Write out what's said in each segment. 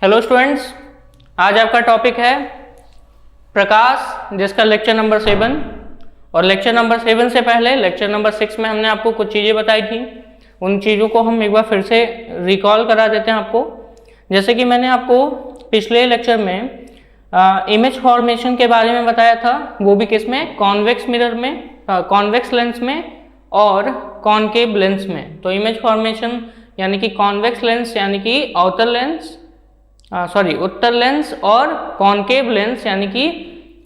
Hello students, आज आपका topic है प्रकाश, जिसका लेक्चर नंबर 7। और लेक्चर नंबर 7 से पहले लेक्चर नंबर 6 में हमने आपको कुछ चीज़ें बताई थी। उन चीज़ों को हम एक बार फिर से रिकॉल करा देते हैं आपको। जैसे कि मैंने आपको पिछले लेक्चर में इमेज फॉर्मेशन के बारे में बताया था, वो भी किस में, कॉन्वेक्स मिरर में, कॉन्वेक्स लेंस में और कॉनकेव लेंस में। तो इमेज फॉर्मेशन यानी कि कॉन्वेक्स लेंस यानी कि आउटर लेंस, उत्तर लेंस, और कॉनकेव लेंस यानी कि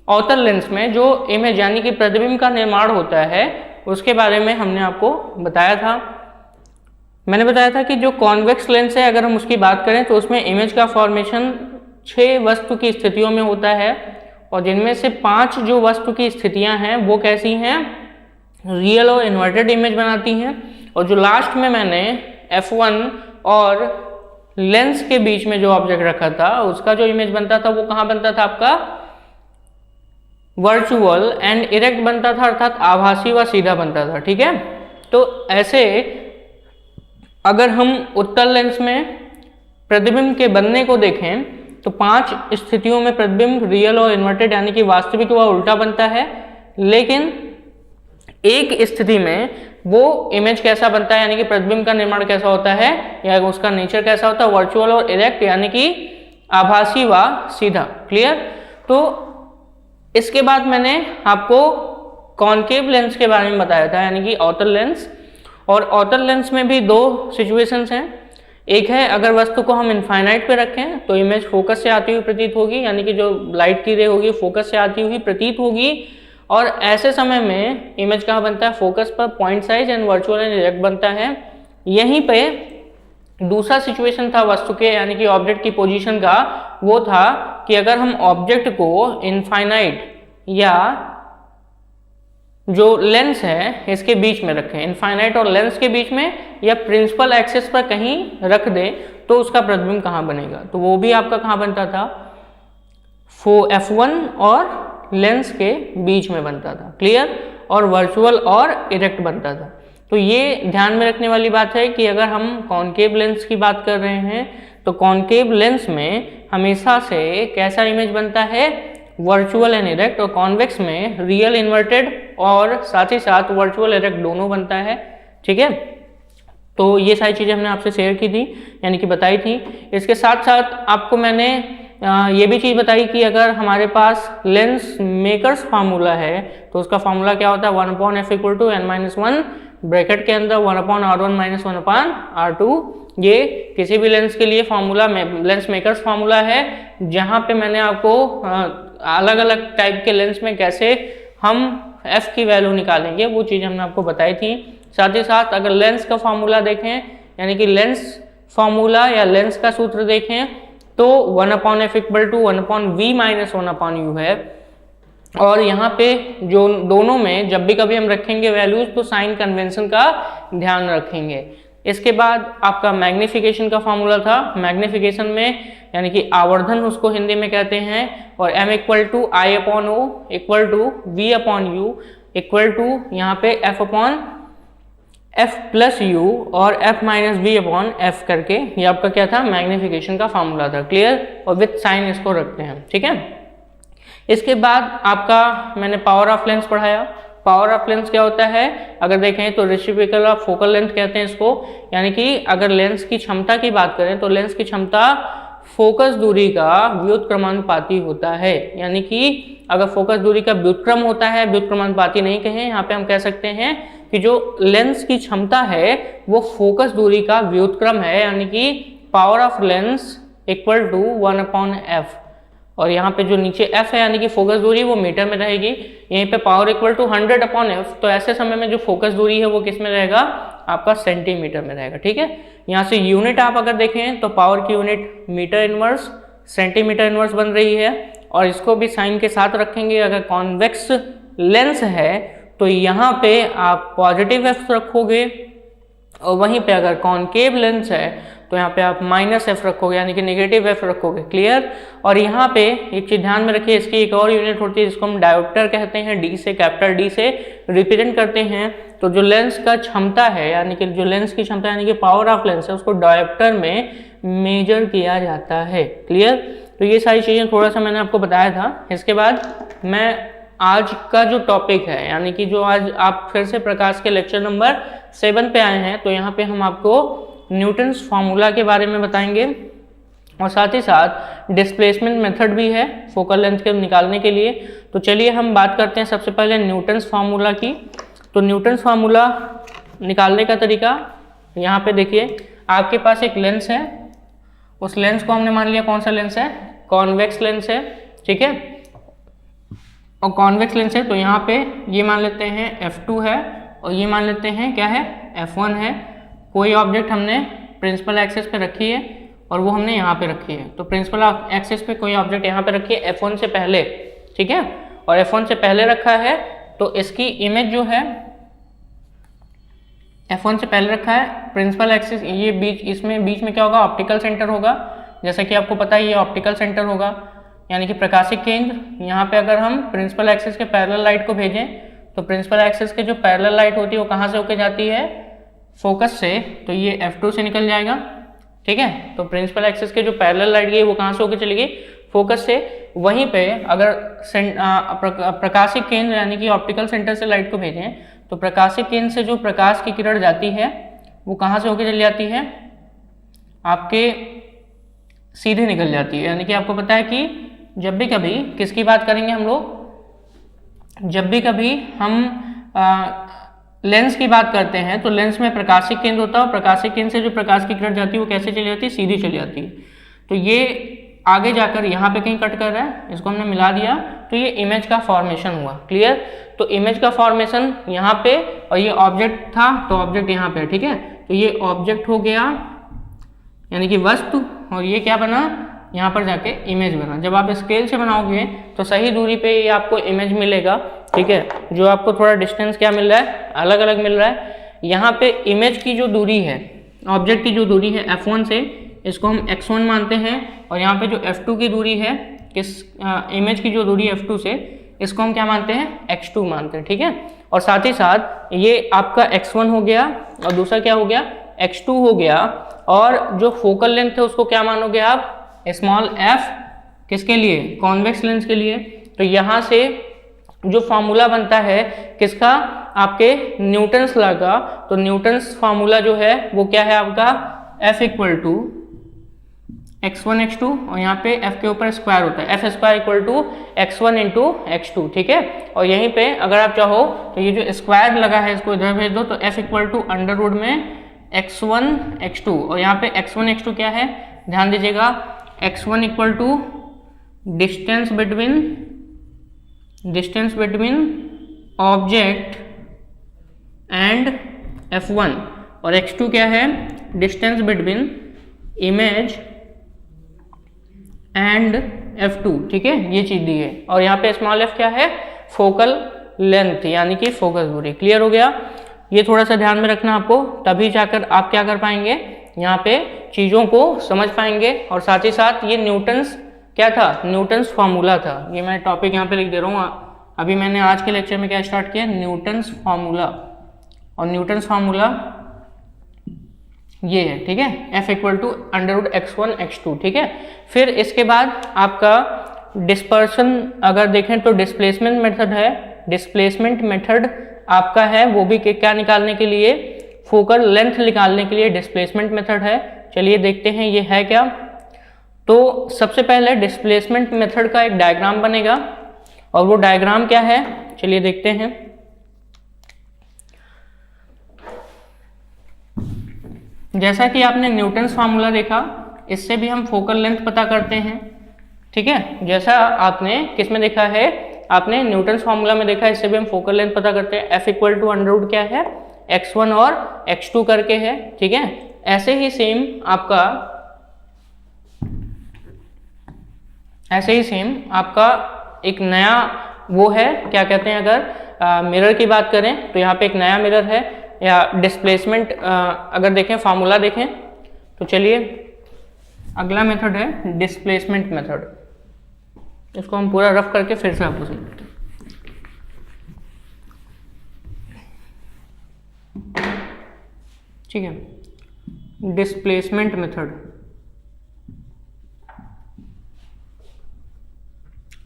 आउटर लेंस में जो इमेज यानी कि प्रतिबिंब का निर्माण होता है, उसके बारे में हमने आपको बताया था। मैंने बताया था कि जो कॉन्वेक्स लेंस है, अगर हम उसकी बात करें तो उसमें इमेज का फॉर्मेशन 6 वस्तु की स्थितियों में होता है, और जिनमें से 5 जो वस्तु की स्थितियां हैं वो कैसी हैं, रियल और इन्वर्टेड इमेज बनाती हैं। और जो लास्ट में मैंने F1 और लेंस के बीच में जो ऑब्जेक्ट रखा था, उसका जो इमेज बनता था वो कहाँ बनता था, आपका वर्चुअल एंड इरेक्ट बनता था, अर्थात आभासी व सीधा बनता था। ठीक है, तो ऐसे अगर हम उत्तर लेंस में प्रतिबिंब के बनने को देखें तो 5 स्थितियों में प्रतिबिंब रियल और इन्वर्टेड यानी कि वास्तविक व उल्टा बनता है, लेकिन एक स्थिति में वो इमेज कैसा बनता है यानी कि प्रतिबिंब का निर्माण कैसा होता है या उसका नेचर कैसा होता है, वर्चुअल और इरेक्ट यानी कि आभासी व सीधा। क्लियर। तो इसके बाद मैंने आपको कॉनकेव लेंस के बारे में बताया था, यानी कि आउटर लेंस। और आउटर लेंस में भी 2 सिचुएशंस हैं। एक है अगर वस्तु को हम इनफाइनाइट पे रखें तो इमेज फोकस से आती हुई प्रतीत होगी, यानी कि जो लाइट की रे होगी फोकस से आती हुई प्रतीत होगी। और ऐसे समय में इमेज कहाँ बनता है, फोकस पर point size and virtual and erect बनता है। यहीं पे दूसरा सिचुएशन था वस्तु के यानी कि ऑब्जेक्ट की पोजीशन का, वो था कि अगर हम ऑब्जेक्ट को इनफाइनाइट या जो लेंस है इसके बीच में रखें, इनफाइनाइट और लेंस के बीच में, या प्रिंसिपल एक्सिस पर कहीं रख दे, तो उसका प्रतिबिंब कहाँ बनेगा। तो वो भी आपका कहाँ बनता था, F1 और लेंस के बीच में बनता था। क्लियर। और वर्चुअल और इरेक्ट बनता था। तो ये ध्यान में रखने वाली बात है कि अगर हम कॉनकेव लेंस की बात कर रहे हैं तो कॉनकेव लेंस में हमेशा से कैसा इमेज बनता है, वर्चुअल एंड इरेक्ट, और कॉन्वेक्स में रियल इन्वर्टेड और साथ ही साथ वर्चुअल इरेक्ट दोनों बनता है। ठीक है, तो ये सारी चीज़ें हमने आपसे शेयर की थी, यानी कि बताई थी। इसके साथ साथ आपको मैंने ये भी चीज़ बताई कि अगर हमारे पास लेंस मेकर्स फार्मूला है तो उसका फार्मूला क्या होता है, 1/f = n-1, ब्रैकेट के अंदर 1/r1 - 1/r2। ये किसी भी लेंस के लिए फार्मूला में लेंस मेकर्स फार्मूला है, जहाँ पे मैंने आपको अलग अलग टाइप के लेंस में कैसे हम f की वैल्यू निकालेंगे वो चीज़ हमने आपको बताई थी। साथ ही साथ अगर लेंस का फार्मूला देखें, यानी कि लेंस फार्मूला या लेंस का सूत्र देखें, तो 1/f = 1/v - 1/u है। और यहाँ पे जो दोनों में जब भी कभी हम रखेंगे वैल्यूज तो साइन कन्वेंशन का ध्यान रखेंगे। इसके बाद आपका मैग्निफिकेशन का फॉर्मूला था। मैग्निफिकेशन में यानी कि आवर्धन उसको हिंदी में कहते हैं, और m = I/O = v/u = यहाँ पे f+u और f - v/f करके, ये आपका क्या था, मैग्निफिकेशन का फॉर्मूला था। क्लियर। और विथ साइन इसको रखते हैं। ठीक है। इसके बाद आपका मैंने पावर ऑफ लेंस पढ़ाया। पावर ऑफ लेंस क्या होता है, अगर देखें तो रेसिप्रोकल ऑफ फोकल लेंथ कहते हैं इसको, यानी कि अगर लेंस की क्षमता की बात करें तो लेंस की क्षमता फोकस दूरी का व्युत्क्रमानुपाती होता है। यानी कि अगर फोकस दूरी का व्युत्क्रम होता है, व्युत्क्रमानुपाती नहीं कहें, यहाँ पे हम कह सकते हैं कि जो लेंस की क्षमता है वो फोकस दूरी का व्युत्क्रम है, यानी कि पावर ऑफ लेंस = 1/f। और यहाँ पे जो नीचे f है यानी कि फोकस दूरी, वो मीटर में रहेगी। यहीं पे पावर = 100/f, तो ऐसे समय में जो फोकस दूरी है वो किस में रहेगा, आपका सेंटीमीटर में रहेगा। ठीक है। यहाँ से यूनिट आप अगर देखें तो पावर की unit metre inverse, centimetre inverse बन रही है। और इसको भी साइन के साथ रखेंगे। अगर कॉन्वेक्स लेंस है तो यहाँ पे आप पॉजिटिव f रखोगे, और वहीं पे अगर कॉनकेव लेंस है तो यहाँ पे आप -f रखोगे, यानी कि नेगेटिव f रखोगे। क्लियर। और यहाँ पे एक चीज ध्यान में रखिए, इसकी एक और यूनिट होती है जिसको हम डायोप्टर कहते हैं, D से, कैपिटल D से रिप्रेजेंट करते हैं। तो जो लेंस का क्षमता है, यानी कि जो लेंस की क्षमता यानी कि पावर ऑफ लेंस है, उसको डायोप्टर में मेजर किया जाता है। क्लियर? तो ये सारी चीज़ें थोड़ा सा मैंने आपको बताया था। इसके बाद मैं आज का जो टॉपिक है, यानी कि जो आज आप फिर से प्रकाश के लेक्चर नंबर 7 पे आए हैं, तो यहाँ पे हम आपको न्यूटन्स फार्मूला के बारे में बताएंगे और साथ ही साथ डिस्प्लेसमेंट मेथड भी है फोकल लेंथ के निकालने के लिए। तो चलिए हम बात करते हैं सबसे पहले न्यूटन्स फार्मूला की। तो न्यूटन्स फार्मूला निकालने का तरीका यहाँ पे देखिए, आपके पास एक लेंस है, उस लेंस को हमने मान लिया कौन सा लेंस है, कॉन्वेक्स लेंस है, ठीक है। और कॉन्वेक्स लेंस है तो यहाँ पे ये मान लेते हैं f2 है और ये मान लेते हैं क्या है, f1 है। कोई ऑब्जेक्ट हमने प्रिंसिपल एक्सिस पे रखी है और वो हमने यहाँ पे रखी है। तो प्रिंसिपल एक्सिस पे कोई ऑब्जेक्ट यहाँ पे रखी है f1 से पहले, ठीक है, और f1 से पहले रखा है तो इसकी इमेज जो है f1 से पहले रखा है। प्रिंसिपल एक्सिस ये बीच में क्या होगा, ऑप्टिकल सेंटर होगा। जैसा कि आपको पता है ये ऑप्टिकल सेंटर होगा, यानी कि प्रकाशिक केंद्र। यहाँ पे अगर हम प्रिंसिपल एक्सिस के पैरेलल लाइट को भेजें तो प्रिंसिपल एक्सिस के जो पैरेलल लाइट होती है वो कहाँ से होके जाती है, फोकस से, तो ये f2 से निकल जाएगा, ठीक है। तो प्रिंसिपल एक्सिस के जो पैरेलल लाइट गई वो कहाँ से होके चलेगी, फोकस से। वहीं पे अगर प्रकाशिक केंद्र यानी कि ऑप्टिकल सेंटर से लाइट को भेजें तो प्रकाशिक केंद्र से जो प्रकाश की किरण जाती है वो कहाँ से होके चली जाती है, आपके सीधे निकल जाती है। यानी कि आपको पता है कि जब भी कभी किसकी बात करेंगे हम लोग, जब भी कभी हम लेंस की बात करते हैं तो लेंस में प्रकाशिक केंद्र होता है और प्रकाशिक केंद्र से जो प्रकाश की किरण जाती है वो कैसे चली जाती है, सीधी चली जाती है। तो ये आगे जाकर यहाँ पे कहीं कट कर रहा है, इसको हमने मिला दिया तो ये इमेज का फॉर्मेशन हुआ। क्लियर? तो इमेज का फॉर्मेशन यहाँ पे, और ये ऑब्जेक्ट था तो ऑब्जेक्ट यहाँ पे, ठीक है। तो ये ऑब्जेक्ट हो गया यानी कि वस्तु, और ये क्या बना, यहाँ पर जाके इमेज बना। जब आप स्केल से बनाओगे तो सही दूरी पे ये आपको इमेज मिलेगा, ठीक है। जो आपको थोड़ा डिस्टेंस क्या मिल रहा है, अलग अलग मिल रहा है। यहाँ पे इमेज की जो दूरी है, ऑब्जेक्ट की जो दूरी है f1 से, इसको हम x1 मानते हैं, और यहाँ पे जो f2 की दूरी है, किस इमेज की जो दूरी है f2 से, इसको हम क्या मानते हैं, x2 मानते हैं, ठीक है। और साथ ही साथ ये आपका x1 हो गया और दूसरा क्या हो गया, x2 हो गया। और जो फोकल लेंथ है उसको क्या मानोगे आप, स्मॉल f, किसके लिए, कॉन्वेक्स लेंस के लिए। तो यहाँ से जो फार्मूला बनता है किसका, आपके न्यूटन्स लॉ का। तो न्यूटन्स फार्मूला जो है वो क्या है आपका, F equal to x1 x2, और यहाँ पे f के ऊपर स्क्वायर होता है, f square equal to x1 into x2, ठीक है। और यहीं पे अगर आप चाहो तो ये जो स्क्वायर लगा है इसको इधर भेज दो, तो f equal to under root में x1 x2, और यहाँ पे x1 x2 क्या है, ध्यान दीजिएगा, x1 equal to distance between object and f1, और x2 क्या है, distance between image and f2, ठीक है, ये चीज दी है। और यहाँ पे स्मॉल f क्या है, फोकल लेंथ यानी कि फोकस दूरी। क्लियर हो गया? ये थोड़ा सा ध्यान में रखना आपको, तभी जाकर आप क्या कर पाएंगे, यहाँ पे चीज़ों को समझ पाएंगे। और साथ ही साथ ये न्यूटन्स क्या था, न्यूटन्स फार्मूला था। ये मैं टॉपिक यहाँ पे लिख दे रहा हूँ। अभी मैंने आज के लेक्चर में क्या स्टार्ट किया, न्यूटन्स फार्मूला, और न्यूटन्स फार्मूला ये है, ठीक है, F equal to under root x1 x2, ठीक है। फिर इसके बाद आपका डिस्पर्सन अगर देखें तो डिस्प्लेसमेंट मेथड है। डिस्प्लेसमेंट मेथड आपका है वो भी क्या निकालने के लिए, फोकल लेंथ निकालने के लिए डिस्प्लेसमेंट मेथड है। चलिए देखते हैं ये है क्या। तो सबसे पहले डिस्प्लेसमेंट मेथड का एक डायग्राम बनेगा, और वो डायग्राम क्या है, चलिए देखते हैं। जैसा कि आपने न्यूटन्स फार्मूला देखा, इससे भी हम फोकल लेंथ पता करते हैं, ठीक है। जैसा आपने किस में देखा है, आपने न्यूटन्स फार्मूला में देखा, इससे भी हम फोकल लेंथ पता करते हैं। F equal to under root क्या है, x1 और x2 करके है, ठीक है। ऐसे ही सेम आपका एक नया वो है, क्या कहते हैं, अगर मिरर की बात करें तो यहाँ पे एक नया मिरर है, या डिस्प्लेसमेंट अगर देखें, फार्मूला देखें तो चलिए अगला मेथड है डिस्प्लेसमेंट मेथड। इसको हम पूरा रफ करके फिर से आपको समझते हैं। ठीक है, डिस्प्लेसमेंट मेथड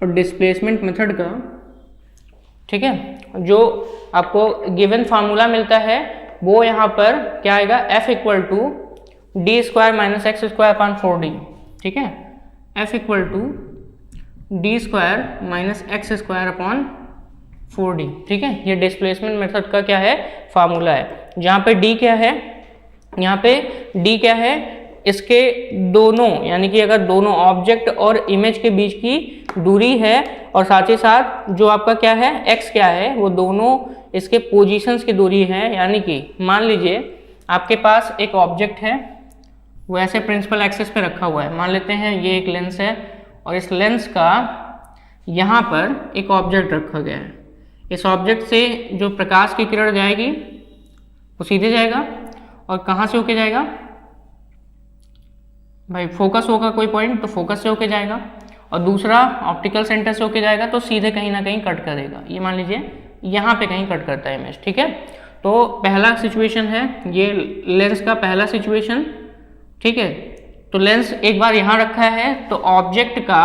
और डिस्प्लेसमेंट मेथड का, ठीक है, जो आपको गिवन फार्मूला मिलता है वो यहाँ पर क्या आएगा, F equal to D square minus X square upon 4D, ठीक है, F equal to D square minus X square upon 4D, ठीक है। ये डिस्प्लेसमेंट मेथड का क्या है, फार्मूला है। जहाँ पे D क्या है, यहाँ पे D क्या है, इसके दोनों यानी कि अगर दोनों ऑब्जेक्ट और इमेज के बीच की दूरी है और साथ ही साथ जो आपका क्या है x क्या है, वो दोनों इसके पोजीशंस की दूरी है। यानी कि मान लीजिए आपके पास एक ऑब्जेक्ट है, वो ऐसे प्रिंसिपल एक्सिस पे रखा हुआ है। मान लेते हैं ये एक लेंस है और इस लेंस का यहाँ पर एक ऑब्जेक्ट रखा गया है। इस ऑब्जेक्ट से जो प्रकाश की किरण जाएगी वो सीधे जाएगा और कहाँ से होके जाएगा भाई, फोकस होगा कोई पॉइंट तो फोकस से होके जाएगा, और दूसरा ऑप्टिकल सेंटर से होके जाएगा तो सीधे कहीं ना कहीं कट करेगा। ये मान लीजिए यहाँ पे कहीं कट करता है इमेज, ठीक है। तो पहला सिचुएशन है ये लेंस का पहला सिचुएशन, ठीक है। तो लेंस एक बार यहाँ रखा है तो ऑब्जेक्ट का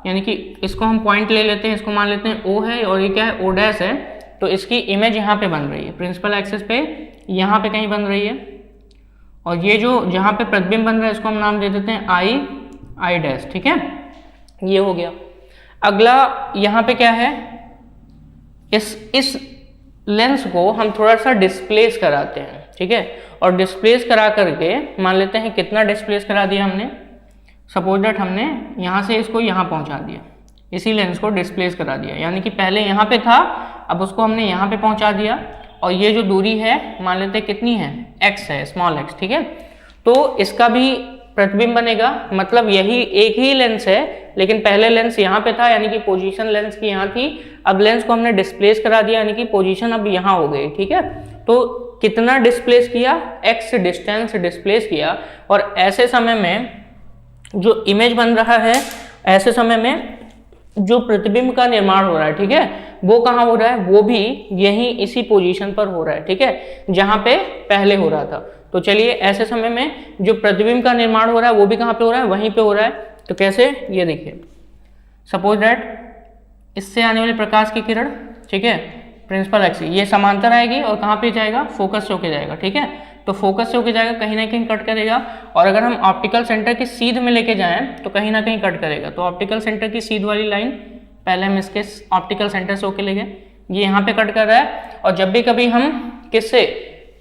यानी कि इसको हम पॉइंट ले लेते हैं, इसको मान लेते हैं O है और ये क्या है, O डैश है। तो इसकी इमेज यहाँ पे बन रही है, प्रिंसिपल एक्सिस पे यहाँ पे कहीं बन रही है, और ये जो जहाँ पे प्रतिबिंब बन रहा है इसको हम नाम दे देते हैं I डैश, ठीक है। ये हो गया। अगला यहाँ पे क्या है, इस लेंस को हम थोड़ा सा डिस्प्लेस कराते हैं, ठीक है। और डिस्प्लेस करा करके मान लेते हैं कितना डिस्प्लेस करा दिया हमने, सपोज दैट हमने यहाँ से इसको यहाँ पहुँचा दिया, इसी लेंस को डिस्प्लेस करा दिया। यानी कि पहले यहाँ पे था, अब उसको हमने यहाँ पे पहुँचा दिया, और ये जो दूरी है मान लेते हैं कितनी है, x है, स्मॉल x, ठीक है। तो इसका भी प्रतिबिंब बनेगा, मतलब यही एक ही लेंस है, लेकिन पहले लेंस यहाँ पे था यानी कि पोजीशन लेंस की यहाँ थी, अब लेंस को हमने डिस्प्लेस करा दिया यानी कि पोजीशन अब यहाँ हो गई, ठीक है। तो कितना डिस्प्लेस किया, x डिस्टेंस डिस्प्लेस किया, और ऐसे समय में जो इमेज बन रहा है, ऐसे समय में जो प्रतिबिंब का निर्माण हो रहा है, ठीक है, वो कहाँ हो रहा है, वो भी यही इसी पोजीशन पर हो रहा है, ठीक है, जहाँ पे पहले हो रहा था। तो चलिए ऐसे समय में जो प्रतिबिंब का निर्माण हो रहा है वो भी कहाँ पे हो रहा है, वहीं पे हो रहा है। तो कैसे, ये देखिए, सपोज दैट इससे आने वाली प्रकाश की किरण, ठीक है, प्रिंसिपल एक्सिस ये समांतर आएगी और कहाँ पे जाएगा, फोकस से होके जाएगा, ठीक है। तो फोकस से होके जाएगा, कहीं ना कहीं कट करेगा, और अगर हम ऑप्टिकल सेंटर की सीध में लेके जाएं तो कहीं ना कहीं कट करेगा। तो ऑप्टिकल सेंटर की सीध वाली लाइन पहले हम इसके ऑप्टिकल सेंटर से होके ले गए, ये यहाँ पे कट कर रहा है, और जब भी कभी हम किससे,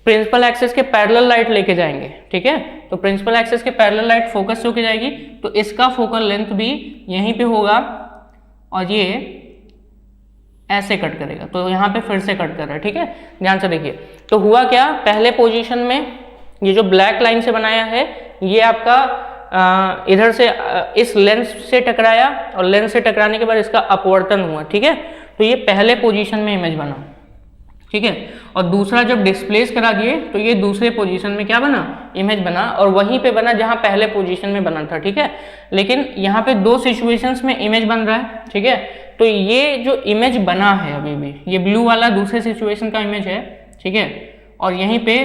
प्रिंसिपल एक्सिस के पैरेलल लाइट लेके जाएंगे, ठीक है, तो प्रिंसिपल एक्सिस के पैरेलल लाइट फोकस से होके जाएगी, तो इसका फोकल लेंथ भी यहीं पे होगा और ये ऐसे कट करेगा। तो यहाँ पे फिर से कट कर रहा है, ठीक है, ध्यान से देखिए। तो हुआ क्या, पहले पोजीशन में ये जो ब्लैक लाइन से बनाया है ये आपका इधर से इस लेंस से टकराया, और लेंस से टकराने के बाद इसका अपवर्तन हुआ, ठीक है। तो ये पहले पोजीशन में इमेज बना, ठीक है, और दूसरा जब डिस्प्लेस करा दिए तो ये दूसरे पोजीशन में क्या बना, इमेज बना, और वहीं पे बना जहां पहले पोजीशन में बना था, ठीक है। लेकिन यहाँ पे दो सिचुएशंस में इमेज बन रहा है, ठीक है। तो ये जो इमेज बना है अभी भी, ये ब्लू वाला दूसरे सिचुएशन का इमेज है, ठीक है, और यहीं पे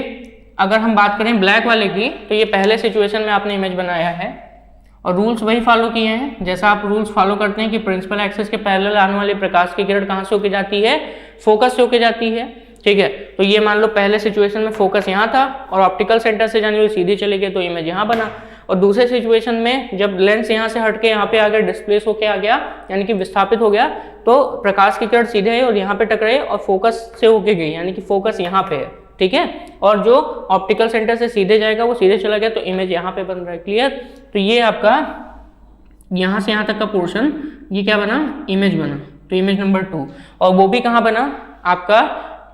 अगर हम बात करें ब्लैक वाले की, तो ये पहले सिचुएशन में आपने इमेज बनाया है, और रूल्स वही फॉलो किए हैं जैसा आप रूल्स फॉलो करते हैं कि प्रिंसिपल एक्सिस के पैरेलल आने वाली प्रकाश की किरण कहाँ से होके जाती है, फोकस से होके जाती है, ठीक है। तो ये मान लो पहले सिचुएशन में फोकस यहाँ था और ऑप्टिकल सेंटर से जाने वाली सीधी चले गए तो इमेज यहाँ बना, और दूसरे सिचुएशन में जब लेंस यहाँ से हटके यहाँ पे आ गया, डिस्प्लेस होके आ गया यानी कि विस्थापित हो गया, तो प्रकाश की किरण सीधे और यहाँ पे टकराई और फोकस से होके गई, यानी कि फोकस यहाँ पे है, ठीक है, और जो ऑप्टिकल सेंटर से सीधे जाएगा वो सीधे चला गया, तो इमेज यहाँ पे बन रहा है, क्लियर। तो ये आपका यहाँ से यहाँ तक का पोर्शन ये क्या बना, इमेज बना, तो इमेज नंबर 2, और वो भी कहाँ बना आपका,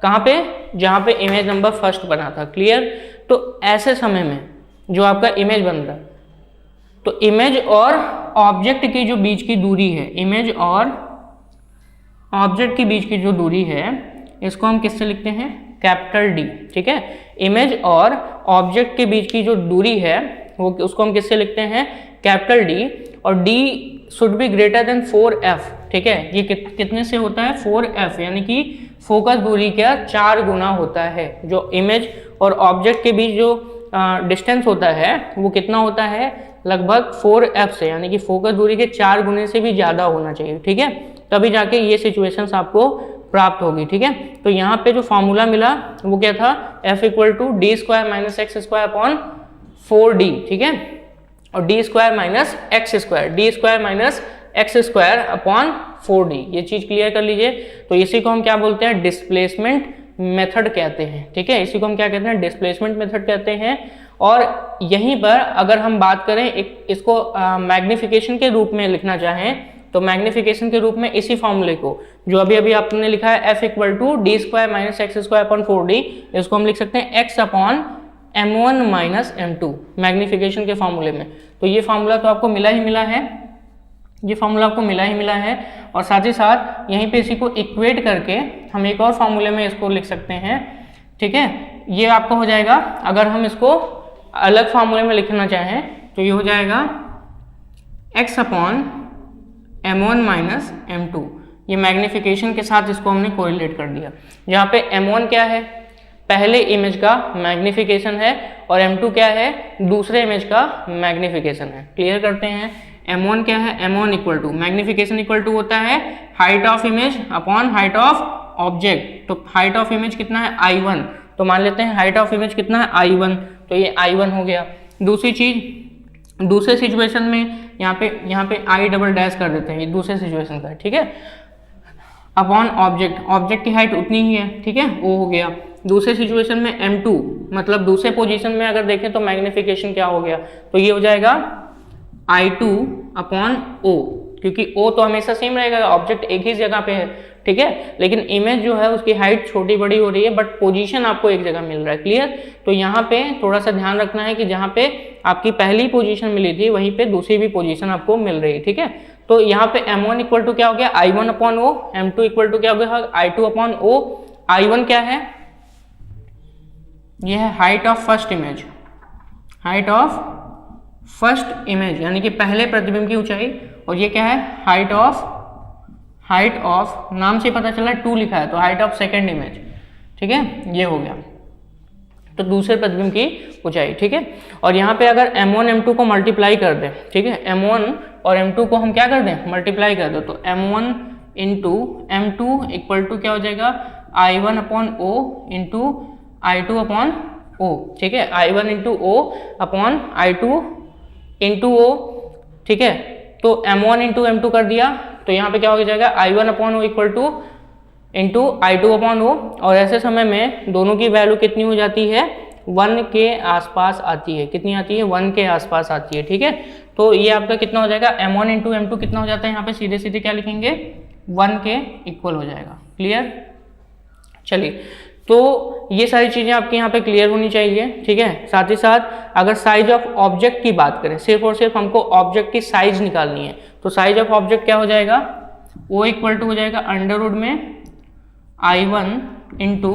कहाँ पे, जहाँ पे इमेज नंबर फर्स्ट बना था, क्लियर। तो ऐसे समय में जो आपका इमेज बन रहा है, तो इमेज और ऑब्जेक्ट की जो बीच की दूरी है, इमेज और ऑब्जेक्ट के बीच की जो दूरी है, इसको हम किससे लिखते हैं, कैपिटल डी, ठीक है। इमेज और ऑब्जेक्ट के बीच की जो दूरी है वो उसको हम किससे लिखते हैं, कैपिटल डी, और D should be greater than 4f, ठीक है। ये कितने से होता है, 4f, यानी कि फोकस दूरी का 4 गुना होता है। जो इमेज और ऑब्जेक्ट के बीच जो डिस्टेंस होता है वो कितना होता है, लगभग 4f से, यानी कि फोकस दूरी के 4 गुने से भी ज़्यादा होना चाहिए, ठीक है, तभी जाके ये सिचुएशंस आपको प्राप्त होगी, ठीक है। तो यहाँ पे जो फॉर्मूला मिला वो क्या था, f equal to D square minus X square upon 4d, ठीक है, और D square minus X square upon 4d, ये चीज क्लियर कर लीजिए। तो इसी को हम क्या बोलते हैं, डिस्प्लेसमेंट मेथड कहते हैं, ठीक है, इसी को हम क्या कहते हैं, डिस्प्लेसमेंट मेथड कहते हैं। और यहीं पर अगर हम बात करें इसको मैग्निफिकेशन के रूप में लिखना चाहें तो मैग्निफिकेशन के रूप में इसी फॉर्मूले को जो अभी अभी आपने लिखा है f equal to D square minus X square upon 4d, इसको हम लिख सकते हैं x upon m1 minus m2 magnification के फॉर्मूले में। तो ये फॉर्मूला तो आपको मिला ही मिला है, और साथ ही साथ यहीं पे इसी को इक्वेट करके हम एक और फॉर्मूले में इसको लिख सकते हैं, ठीक है। ये आपको हो जाएगा, अगर हम इसको अलग फॉर्मूले में लिखना चाहें तो ये हो जाएगा x upon m1 minus m2। ये मैग्निफिकेशन के साथ इसको हमने कोरिलेट कर दिया, जहाँ पे m1 क्या है, पहले इमेज का मैग्निफिकेशन है, और m2 क्या है, दूसरे इमेज का मैग्निफिकेशन है। क्लियर करते हैं, m1 क्या है, m1 equal to magnification equal to होता है height of image upon height of object. तो हाइट ऑफ इमेज कितना है, i1, तो मान लेते हैं हाइट ऑफ इमेज कितना है, i1, तो ये i1 हो गया। दूसरी चीज, दूसरे सिचुएशन में यहाँ पे आई डबल डैश कर देते हैं, ये दूसरे सिचुएशन का है, ठीक है, अपॉन ऑब्जेक्ट की हाइट उतनी ही है, ठीक है, वो हो गया। दूसरे सिचुएशन में m2, मतलब दूसरे पोजीशन में अगर देखें तो मैग्निफिकेशन क्या हो गया, तो ये हो जाएगा i2 अपॉन o, क्योंकि o तो हमेशा सेम रहेगा, ऑब्जेक्ट एक ही जगह पे है, ठीक है, लेकिन इमेज जो है उसकी हाइट छोटी बड़ी हो रही है, बट पोजीशन आपको एक जगह मिल रहा है। क्लियर, तो यहाँ पे थोड़ा सा ध्यान रखना है कि जहाँ पे आपकी पहली पोजीशन मिली थी वहीं पे दूसरी भी पोजीशन आपको मिल रही है, ठीक है। तो यहाँ पे m1 इक्वल टू क्या हो गया, i1 upon o, m2 equal to क्या हो गया, i2 अपॉन o। i1 क्या है, यह है हाइट ऑफ फर्स्ट इमेज, यानी कि पहले प्रतिबिंब की ऊंचाई, और ये क्या है, हाइट ऑफ नाम से पता चला 2 लिखा है, तो हाइट ऑफ सेकेंड इमेज, ठीक है, ये हो गया, तो दूसरे प्रतिबिंब की ऊंचाई, ठीक है। और यहाँ पे अगर m1 m2 को मल्टीप्लाई कर दें, ठीक है, m1 और m2 को हम क्या कर दें, मल्टीप्लाई कर दो, तो m1 into m2 equal to क्या हो जाएगा, i1 upon o into i2 upon o, ठीक है, i1 into o upon i2 into o, ठीक है। तो m1 इंटू m2 कर दिया, तो यहाँ पे क्या हो जाएगा, i1 upon o equal two into i2 upon o, और ऐसे समय में दोनों की वैल्यू कितनी हो जाती है, 1 के आसपास आती है, कितनी आती है, 1 के आसपास आती है, ठीक है। तो ये आपका कितना हो जाएगा, m1 इंटू m2 कितना हो जाता है, यहाँ पे सीधे सीधे क्या लिखेंगे, 1 के इक्वल हो जाएगा। क्लियर, चलिए, तो ये सारी चीज़ें आपके यहाँ पे क्लियर होनी चाहिए, ठीक है। साथ ही साथ अगर साइज ऑफ ऑब्जेक्ट की बात करें, सिर्फ और सिर्फ हमको ऑब्जेक्ट की साइज निकालनी है, तो साइज ऑफ ऑब्जेक्ट क्या हो जाएगा, ओ इक्वल टू हो जाएगा अंडर रूट में i1 इंटू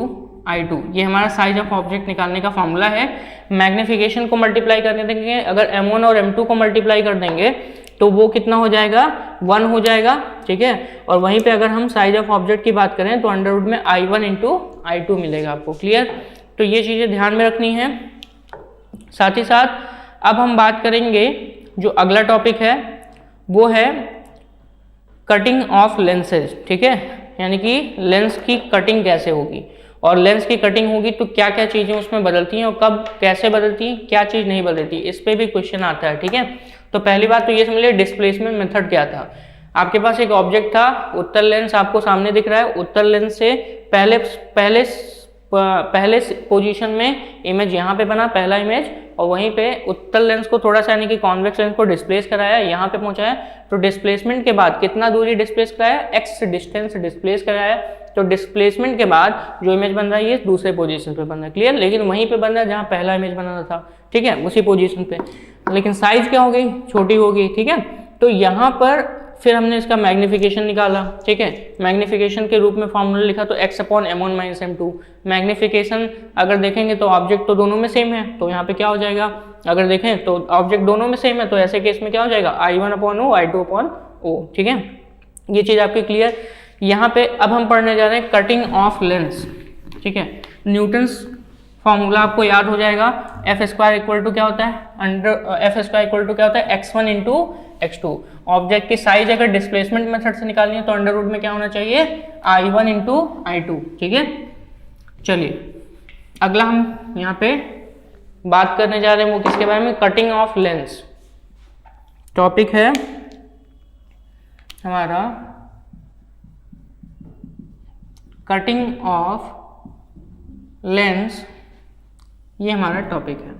i2, ये हमारा साइज ऑफ ऑब्जेक्ट निकालने का फॉर्मूला है। मैग्निफिकेशन को मल्टीप्लाई करने देंगे, अगर m1 और m2 को मल्टीप्लाई कर देंगे तो वो कितना हो जाएगा, 1 हो जाएगा, ठीक है। और वहीं पे अगर हम साइज ऑफ ऑब्जेक्ट की बात करें तो अंडर रूट में i1 इंटू i2 मिलेगा आपको। क्लियर, तो ये चीज़ें ध्यान में रखनी है। साथ ही साथ अब हम बात करेंगे, जो अगला टॉपिक है वो है कटिंग ऑफ लेंसेज, ठीक है, यानी कि लेंस की कटिंग कैसे होगी, और लेंस की कटिंग होगी तो क्या क्या चीज़ें उसमें बदलती हैं और कब कैसे बदलती हैं, क्या चीज़ नहीं बदलती, इस पर भी क्वेश्चन आता है, ठीक है। तो पहली बात तो ये समझ लिया डिस्प्लेसमेंट मेथड क्या था। आपके पास एक ऑब्जेक्ट था, उत्तल लेंस आपको सामने दिख रहा है, उत्तल लेंस से पहले पोजीशन में इमेज यहाँ पे बना, पहला इमेज, और वहीं पे उत्तल लेंस को थोड़ा सा यानी कि कॉन्वेक्स लेंस को डिस्प्लेस कराया, यहाँ पे पहुंचाया, तो डिस्प्लेसमेंट के बाद कितना दूरी डिस्प्लेस कराया, x डिस्टेंस डिस्प्लेस कराया, तो डिस्प्लेसमेंट के बाद जो इमेज बन रहा है ये दूसरे पोजीशन पे बन रहा है। क्लियर, लेकिन वहीं पे बन रहा है जहाँ पहला इमेज बना था, ठीक है, उसी पोजीशन पे, लेकिन साइज क्या हो गई, छोटी हो गई, ठीक है। तो यहाँ पर फिर हमने इसका मैग्निफिकेशन निकाला, ठीक है, मैग्निफिकेशन के रूप में फॉर्मूला लिखा, तो x upon m1 minus m2। Magnification अगर देखेंगे तो ऑब्जेक्ट तो दोनों में सेम है, तो यहाँ पे क्या हो जाएगा, अगर देखें तो ऑब्जेक्ट दोनों में सेम है, तो ऐसे केस में क्या हो जाएगा, i1 upon o, i2 upon o, ठीक है। ये चीज़ आपकी क्लियर। यहाँ पे अब हम पढ़ने जा रहे हैं कटिंग ऑफ लेंस, ठीक है। न्यूटन्स फॉर्मूला आपको याद हो जाएगा, एफ स्क्वायर इक्वल टू क्या होता है, under F square equal to क्या होता है, x1 इंटू x2। ऑब्जेक्ट की साइज अगर डिस्प्लेसमेंट मेथड से निकालनी है तो अंडर रूट में क्या होना चाहिए, I1 इंटू I2। ठीक है, चलिए अगला हम यहाँ पे बात करने जा रहे हैं वो किसके बारे में, कटिंग ऑफ लेंस। टॉपिक है हमारा कटिंग ऑफ लेंस, ये हमारा टॉपिक है।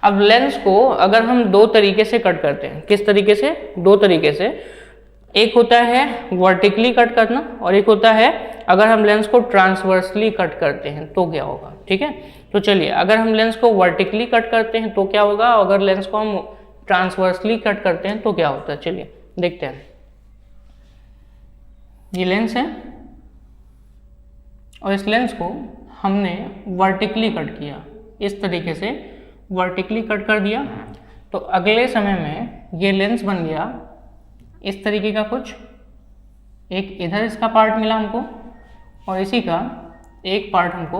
अब लेंस को अगर हम दो तरीके से कट करते हैं, किस तरीके से, दो तरीके से, एक होता है वर्टिकली कट करना और एक होता है अगर हम लेंस को ट्रांसवर्सली कट करते हैं तो क्या होगा। ठीक है, तो चलिए अगर हम लेंस को वर्टिकली कट करते हैं तो क्या होगा, अगर लेंस को हम ट्रांसवर्सली कट करते हैं तो क्या होता है, चलिए देखते हैं। ये लेंस है और इस लेंस को हमने वर्टिकली कट किया, इस तरीके से वर्टिकली कट कर दिया, तो अगले समय में ये लेंस बन गया इस तरीके का कुछ, एक इधर इसका पार्ट मिला हमको और इसी का एक पार्ट हमको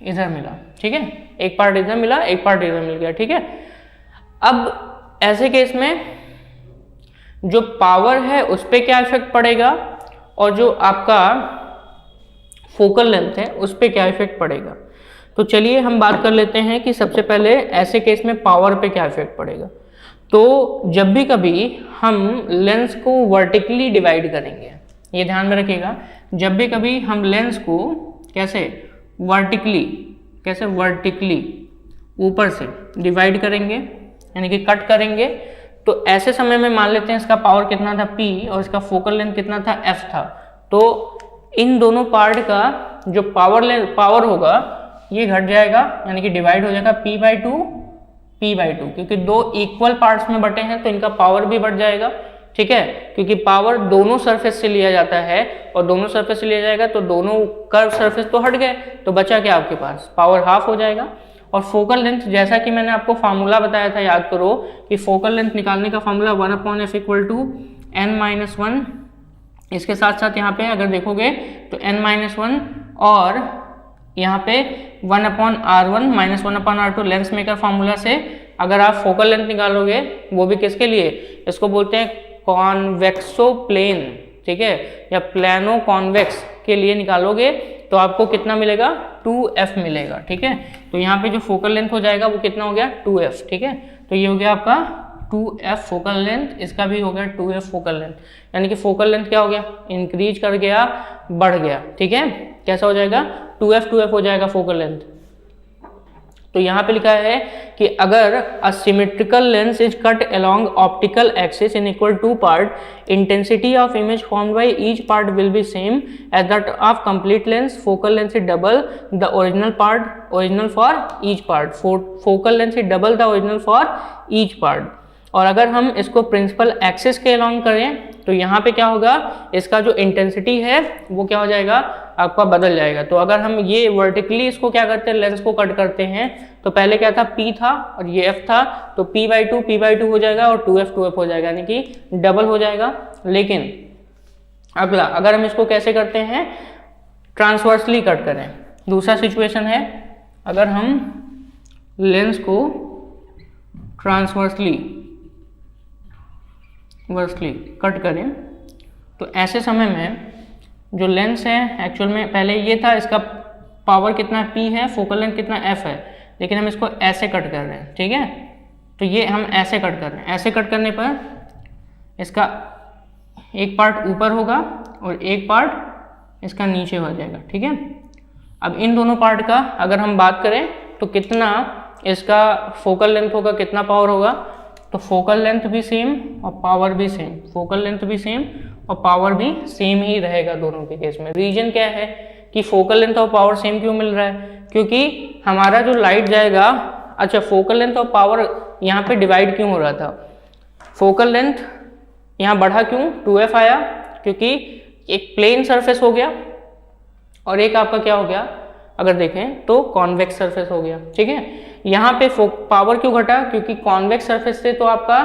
इधर मिला। ठीक है, एक पार्ट इधर मिला, एक पार्ट इधर मिल गया। ठीक है, अब ऐसे केस में जो पावर है उस पर क्या इफेक्ट पड़ेगा और जो आपका फोकल लेंथ है उस पर क्या इफेक्ट पड़ेगा। तो चलिए हम बात कर लेते हैं कि सबसे पहले ऐसे केस में पावर पे क्या इफेक्ट पड़ेगा। तो जब भी कभी हम लेंस को वर्टिकली डिवाइड करेंगे, ये ध्यान में रखिएगा, जब भी कभी हम लेंस को कैसे वर्टिकली ऊपर से डिवाइड करेंगे यानी कि कट करेंगे, तो ऐसे समय में मान लेते हैं इसका पावर कितना था P और इसका फोकल लेंथ कितना था F था, तो इन दोनों पार्ट का जो पावर होगा ये घट जाएगा यानी कि डिवाइड हो जाएगा P/2 क्योंकि दो इक्वल पार्ट्स में बटे हैं तो इनका पावर भी बढ़ जाएगा। ठीक है, क्योंकि पावर दोनों सरफेस से लिया जाता है और दोनों सरफेस से लिया जाएगा तो दोनों कर्व सरफेस तो हट गए, तो बचा क्या आपके पास, पावर हाफ हो जाएगा। और फोकल लेंथ, जैसा कि मैंने आपको फार्मूला बताया था, याद करो कि फोकल लेंथ निकालने का फार्मूला 1/f = n-1। इसके साथ साथ यहाँ पे अगर देखोगे तो n-1 और यहाँ पे 1/r1 - 1/r2 lens maker formula से अगर आप फोकल लेंथ निकालोगे, वो भी किसके लिए, इसको बोलते हैं कॉन्वेक्सो प्लेन। ठीक है, या प्लानो कॉन्वेक्स के लिए निकालोगे तो आपको कितना मिलेगा, 2f मिलेगा। ठीक है, तो यहाँ पे जो फोकल लेंथ हो जाएगा वो कितना हो गया, 2f। ठीक है, तो ये हो गया आपका 2f फोकल लेंथ, इसका भी हो गया 2f फोकल लेंथ, यानी कि फोकल लेंथ क्या हो गया, इंक्रीज कर गया, बढ़ गया। ठीक है, कैसा हो जाएगा, 2f हो जाएगा फोकल लेंथ। तो यहाँ पे लिखा है कि अगर a symmetrical lens is cut along optical axis in equal two part, intensity of image formed by each part will be same as that of complete lens. Focal length is double the original for each part. Focal length is double the original for each part. और अगर हम इसको principal axis के along करें तो यहाँ पे क्या होगा, इसका जो इंटेंसिटी है वो क्या हो जाएगा, आपका बदल जाएगा। तो अगर हम ये वर्टिकली इसको क्या करते हैं, लेंस को कट करते हैं, तो पहले क्या था, P था और ये F था, तो P/2 हो जाएगा और 2f हो जाएगा, यानी कि डबल हो जाएगा। लेकिन अगला, अगर हम इसको कैसे करते हैं, ट्रांसवर्सली कट करें, दूसरा सिचुएशन है, अगर हम लेंस को ट्रांसवर्सली कट करें तो ऐसे समय में जो लेंस है, एक्चुअल में पहले ये था, इसका पावर कितना P है, फोकल लेंथ कितना F है, लेकिन हम इसको ऐसे कट कर रहे हैं। ठीक है, तो ये हम ऐसे कट कर रहे हैं। ऐसे कट करने पर इसका एक पार्ट ऊपर होगा और एक पार्ट इसका नीचे हो जाएगा। ठीक है, अब इन दोनों पार्ट का अगर हम बात करें तो कितना इसका फोकल लेंथ होगा, कितना पावर होगा, तो फोकल लेंथ भी सेम और पावर भी सेम, फोकल लेंथ भी सेम और पावर भी सेम ही रहेगा दोनों के केस में। रीजन क्या है कि फोकल लेंथ और पावर सेम क्यों मिल रहा है, क्योंकि हमारा जो लाइट जाएगा, अच्छा फोकल लेंथ और पावर यहाँ पे डिवाइड क्यों हो रहा था, फोकल लेंथ यहाँ बढ़ा क्यों, 2f आया, क्योंकि एक प्लेन सरफेस हो गया और एक आपका क्या हो गया, अगर देखें तो कॉन्वेक्स सरफेस हो गया। ठीक है, यहाँ पे पावर क्यों घटा, क्योंकि कॉन्वेक्स सरफेस से तो आपका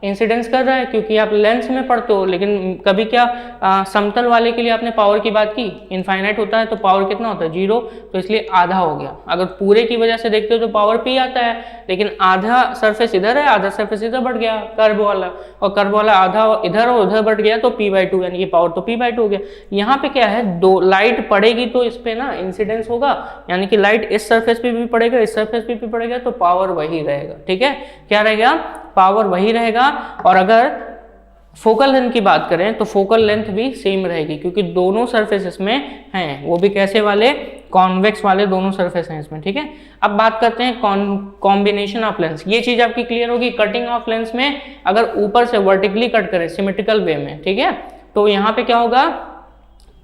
इंसिडेंस कर रहा है, क्योंकि आप लेंस में पढ़ते हो। लेकिन कभी क्या समतल वाले के लिए आपने पावर की बात की, इनफाइनाइट होता है तो पावर कितना होता है, 0, तो इसलिए आधा हो गया। अगर पूरे की वजह से देखते हो तो पावर p आता है, लेकिन आधा सरफेस इधर है, आधा सरफेस इधर बढ़ गया कर्व वाला, और कर्व वाला आधा इधर और उधर बढ़ गया, तो p/2 यानी कि पावर तो p/2 हो गया। यहाँ पे क्या है, दो लाइट पड़ेगी तो इस पे ना इंसिडेंस होगा, यानी कि लाइट इस सरफेस पे भी पड़ेगा, इस सरफेस पे भी पड़ेगा, तो पावर वही रहेगा। ठीक है, क्या रहेगा, पावर वही रहेगा। और अगर फोकल लेंथ की बात करें तो फोकल लेंथ भी सेम रहेगी, क्योंकि दोनों सरफेस इसमें हैं, वो भी कैसे वाले, कॉन्वेक्स वाले दोनों सरफेस हैं इसमें। ठीक है, अब बात करते हैं कॉम्बिनेशन ऑफ लेंस। ये चीज आपकी क्लियर होगी, कटिंग ऑफ लेंस में अगर ऊपर से वर्टिकली कट करें सिमेट्रिकल वे में, ठीक है, तो यहाँ पे क्या होगा,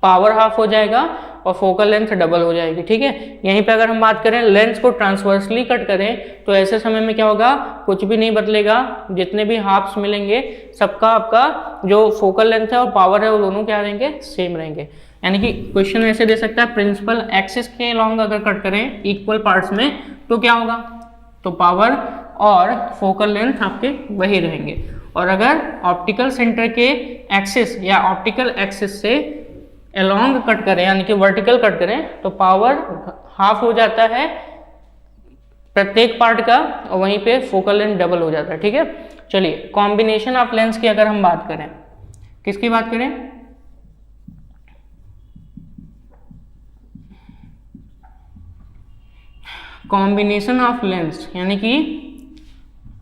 पावर हाफ हो जाएगा और फोकल लेंथ डबल हो जाएगी। ठीक है, यहीं पे अगर हम बात करें लेंस को ट्रांसवर्सली कट करें तो ऐसे समय में क्या होगा, कुछ भी नहीं बदलेगा, जितने भी हाफ्स मिलेंगे सबका आपका जो फोकल लेंथ है और पावर है वो दोनों क्या रहेंगे, सेम रहेंगे। यानी कि क्वेश्चन ऐसे दे सकता है, प्रिंसिपल एक्सिस के लॉन्ग अगर कट करें इक्वल पार्ट्स में तो क्या होगा, तो पावर और फोकल लेंथ आपके वही रहेंगे। और अगर ऑप्टिकल सेंटर के एक्सिस या ऑप्टिकल एक्सिस से अलोंग कट करें यानी कि वर्टिकल कट करें तो पावर हाफ हो जाता है प्रत्येक पार्ट का, और वहीं पे फोकल लेंथ डबल हो जाता है। ठीक है, चलिए कॉम्बिनेशन ऑफ लेंस की अगर हम बात करें, किसकी बात करें, कॉम्बिनेशन ऑफ लेंस यानी कि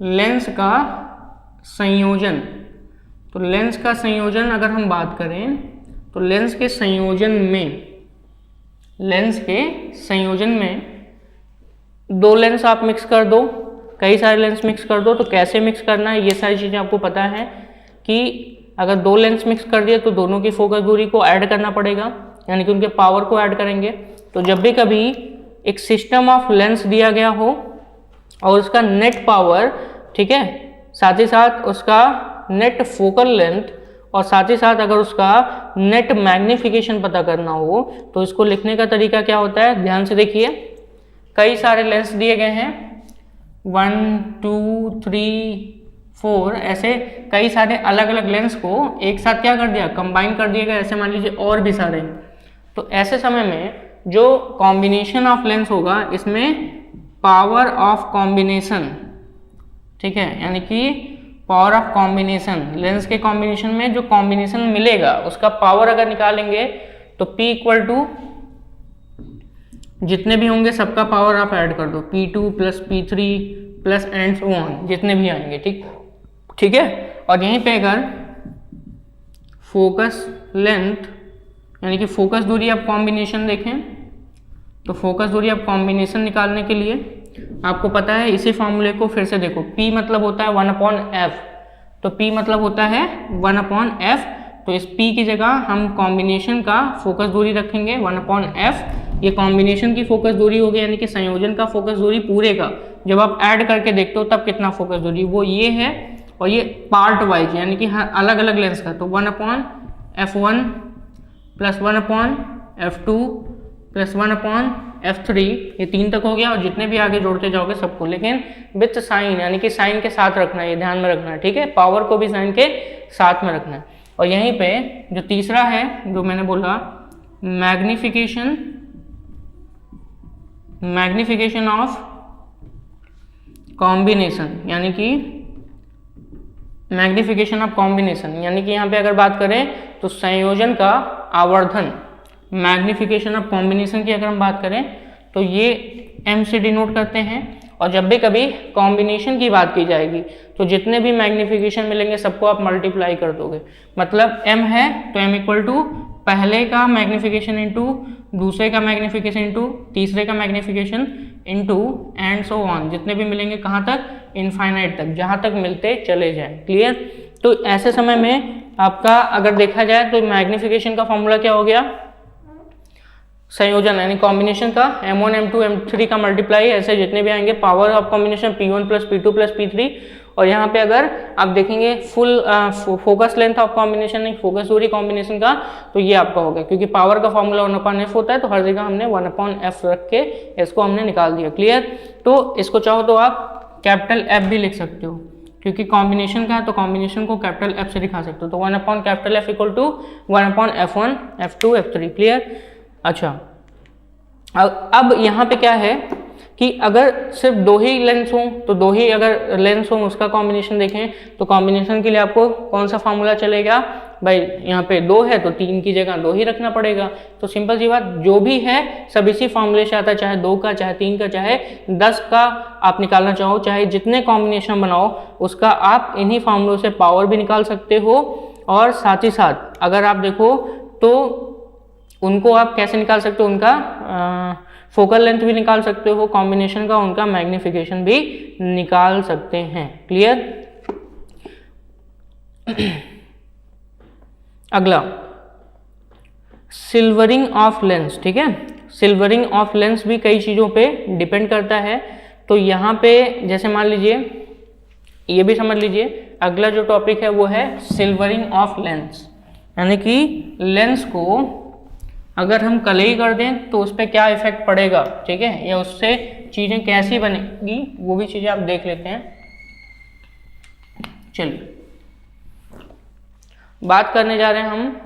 लेंस का संयोजन। तो लेंस का संयोजन अगर हम बात करें तो लेंस के संयोजन में दो लेंस आप मिक्स कर दो, कई सारे लेंस मिक्स कर दो, तो कैसे मिक्स करना है ये सारी चीज़ें आपको पता है कि अगर दो लेंस मिक्स कर दिए तो दोनों की फोकस दूरी को ऐड करना पड़ेगा, यानी कि उनके पावर को ऐड करेंगे। तो जब भी कभी एक सिस्टम ऑफ लेंस दिया गया हो और उसका नेट पावर, ठीक है, साथ ही साथ उसका नेट फोकल लेंथ और साथ ही साथ अगर उसका नेट मैग्निफिकेशन पता करना हो तो इसको लिखने का तरीका क्या होता है, ध्यान से देखिए। कई सारे लेंस दिए गए हैं 1 2 3 4 ऐसे कई सारे अलग अलग लेंस को एक साथ क्या कर दिया, कंबाइन कर दिया गया, ऐसे मान लीजिए और भी सारे। तो ऐसे समय में जो कॉम्बिनेशन ऑफ लेंस होगा इसमें पावर ऑफ कॉम्बिनेशन, ठीक है, यानी कि पावर ऑफ कॉम्बिनेशन, लेंस के कॉम्बिनेशन में जो कॉम्बिनेशन मिलेगा उसका पावर अगर निकालेंगे तो P इक्वल टू जितने भी होंगे सबका पावर आप ऐड कर दो, P2 plus P3 plus and so on, जितने भी आएंगे। ठीक है, और यहीं पे अगर फोकस लेंथ यानी कि फोकस दूरी आप कॉम्बिनेशन देखें तो फोकस दूरी आप कॉम्बिनेशन निकालने के लिए आपको पता है इसी फॉर्मूले को फिर से देखो, P मतलब होता है 1/f, तो P मतलब होता है 1/f, तो इस P की जगह हम कॉम्बिनेशन का फोकस दूरी रखेंगे 1/f। ये कॉम्बिनेशन की फोकस दूरी होगी, यानी कि संयोजन का फोकस दूरी पूरे का जब आप ऐड करके देखते हो तब कितना फोकस दूरी, वो ये है, और ये पार्ट वाइज यानी कि हर अलग अलग लेंस का, तो 1/f1 plus 1/f2 plus 1/f3, ये 3 तक हो गया, और जितने भी आगे जोड़ते जाओगे सबको, लेकिन विथ साइन यानी कि साइन के साथ रखना है, ये ध्यान में रखना है। ठीक है, पावर को भी साइन के साथ में रखना है। और यहीं पे जो तीसरा है जो मैंने बोला मैग्निफिकेशन ऑफ कॉम्बिनेशन, यानी कि मैग्निफिकेशन ऑफ कॉम्बिनेशन, यानी कि यहाँ पे अगर बात करें तो संयोजन का आवर्धन, मैग्निफिकेशन ऑफ कॉम्बिनेशन की अगर हम बात करें तो ये m से डिनोट करते हैं। और जब भी कभी कॉम्बिनेशन की बात की जाएगी तो जितने भी मैग्निफिकेशन मिलेंगे सबको आप मल्टीप्लाई कर दोगे, मतलब m है तो m इक्वल टू पहले का मैग्निफिकेशन इंटू दूसरे का मैग्निफिकेशन इंटू तीसरे का magnification into and so on, जितने भी मिलेंगे कहाँ तक, इनफाइनाइट तक, जहाँ तक मिलते चले जाएं। क्लियर, तो ऐसे समय में आपका अगर देखा जाए तो मैग्निफिकेशन का फॉर्मूला क्या हो गया, संयोजन यानी कॉम्बिनेशन का m1 m2 m3 का मल्टीप्लाई, ऐसे जितने भी आएंगे power of combination P1 plus P2 plus P3। और यहाँ पे अगर आप देखेंगे full focus length of combination नहीं, फोकस दूरी कॉम्बिनेशन का, तो ये आपका हो गया, क्योंकि पावर का फॉर्मूला 1/f होता है तो हर जगह हमने 1/f रख के इसको हमने निकाल दिया। क्लियर, तो इसको चाहो तो आप कैपिटल F भी लिख सकते हो, क्योंकि कॉम्बिनेशन का है तो कॉम्बिनेशन को कैपिटल एफ से दिखा सकते हो, तो 1 upon capital F equal to 1 upon F1 F2 F3। Clear. अच्छा, अब यहाँ पे क्या है कि अगर सिर्फ दो ही लेंस हो तो दो ही अगर लेंस हो उसका कॉम्बिनेशन देखें तो कॉम्बिनेशन के लिए आपको कौन सा फार्मूला चलेगा भाई, यहाँ पे 2 है तो 3 की जगह 2 ही रखना पड़ेगा। तो सिंपल सी बात, जो भी है सब इसी फार्मूले से आता है, चाहे 2 का, चाहे 3 का, चाहे 10 का आप निकालना चाहो, चाहे जितने कॉम्बिनेशन बनाओ उसका आप इन्हीं फार्मूलों से पावर भी निकाल सकते हो। और साथ ही साथ अगर आप देखो तो उनको आप कैसे निकाल सकते हो, उनका फोकल लेंथ भी निकाल सकते हो, कॉम्बिनेशन का उनका मैग्निफिकेशन भी निकाल सकते हैं। क्लियर। अगला सिल्वरिंग ऑफ लेंस। ठीक है, सिल्वरिंग ऑफ लेंस भी कई चीज़ों पे डिपेंड करता है। तो यहाँ पे जैसे मान लीजिए, ये भी समझ लीजिए, अगला जो टॉपिक है वो है सिल्वरिंग ऑफ लेंस, यानी कि लेंस को अगर हम कलई कर दें तो उस पर क्या इफेक्ट पड़ेगा। ठीक है, या उससे चीज़ें कैसी बनेगी वो भी चीज़ें आप देख लेते हैं। चलिए बात करने जा रहे हैं हम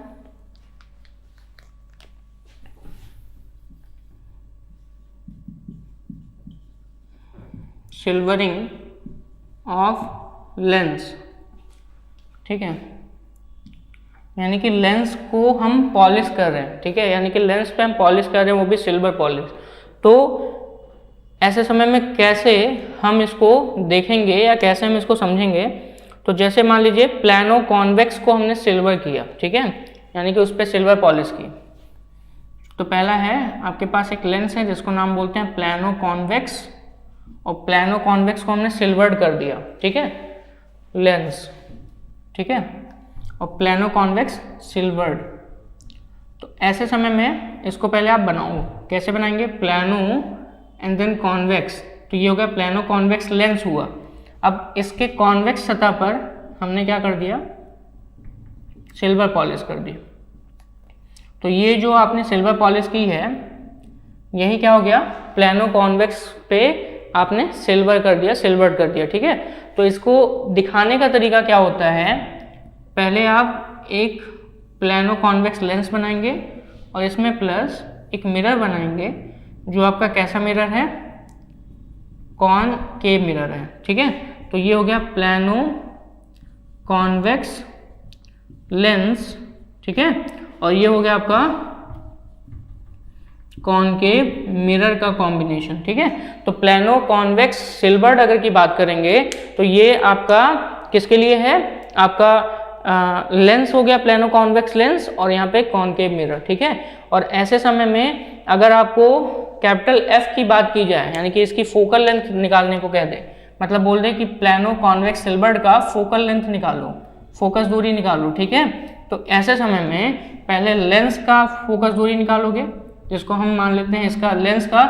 सिल्वरिंग ऑफ लेंस। ठीक है, यानी कि लेंस को हम पॉलिश कर रहे हैं। ठीक है, यानी कि लेंस पे हम पॉलिश कर रहे हैं, वो भी सिल्वर पॉलिश। तो ऐसे समय में कैसे हम इसको देखेंगे या कैसे हम इसको समझेंगे, तो जैसे मान लीजिए प्लानो कॉन्वेक्स को हमने सिल्वर किया। ठीक है, यानी कि उस पर सिल्वर पॉलिश की। तो पहला है, आपके पास एक लेंस है जिसको नाम बोलते हैं प्लानो कॉन्वेक्स, और प्लानो कॉन्वेक्स को हमने सिल्वर्ड कर दिया। ठीक है, लेंस। ठीक है, और प्लानो कॉन्वेक्स सिल्वर्ड। तो ऐसे समय में इसको पहले आप बनाओ, कैसे बनाएंगे, प्लानो एंड देन कॉन्वेक्स। तो ये हो गया प्लानो कॉन्वेक्स लेंस हुआ। अब इसके कॉन्वेक्स सतह पर हमने क्या कर दिया, सिल्वर पॉलिश कर दी। तो ये जो आपने सिल्वर पॉलिश की है यही क्या हो गया, प्लानो कॉन्वेक्स पे आपने सिल्वर कर दिया, सिल्वर्ड कर दिया। ठीक है, तो इसको दिखाने का तरीका क्या होता है, पहले आप एक प्लानो कॉन्वेक्स लेंस बनाएंगे और इसमें प्लस एक मिरर बनाएंगे जो आपका कैसा मिरर है, कॉनकेव मिरर है। ठीक है, तो ये हो गया प्लानो कॉन्वेक्स लेंस। ठीक है, और ये हो गया आपका कॉनकेव मिरर का कॉम्बिनेशन। ठीक है, तो प्लानो कॉन्वेक्स सिल्वर्ड अगर की बात करेंगे तो ये आपका किसके लिए है, आपका लेंस हो गया प्लानो कॉन्वेक्स लेंस, और यहाँ पे कॉनकेव मिरर। ठीक है, और ऐसे समय में अगर आपको कैपिटल F की बात की जाए, यानी कि इसकी फोकल लेंथ निकालने को कह दे, मतलब बोल दे कि प्लानो कॉन्वेक्स सिल्वर्ड का फोकल लेंथ निकालो, फोकस दूरी निकालो। ठीक है, तो ऐसे समय में पहले लेंस का फोकस दूरी निकालोगे, जिसको हम मान लेते हैं इसका लेंस का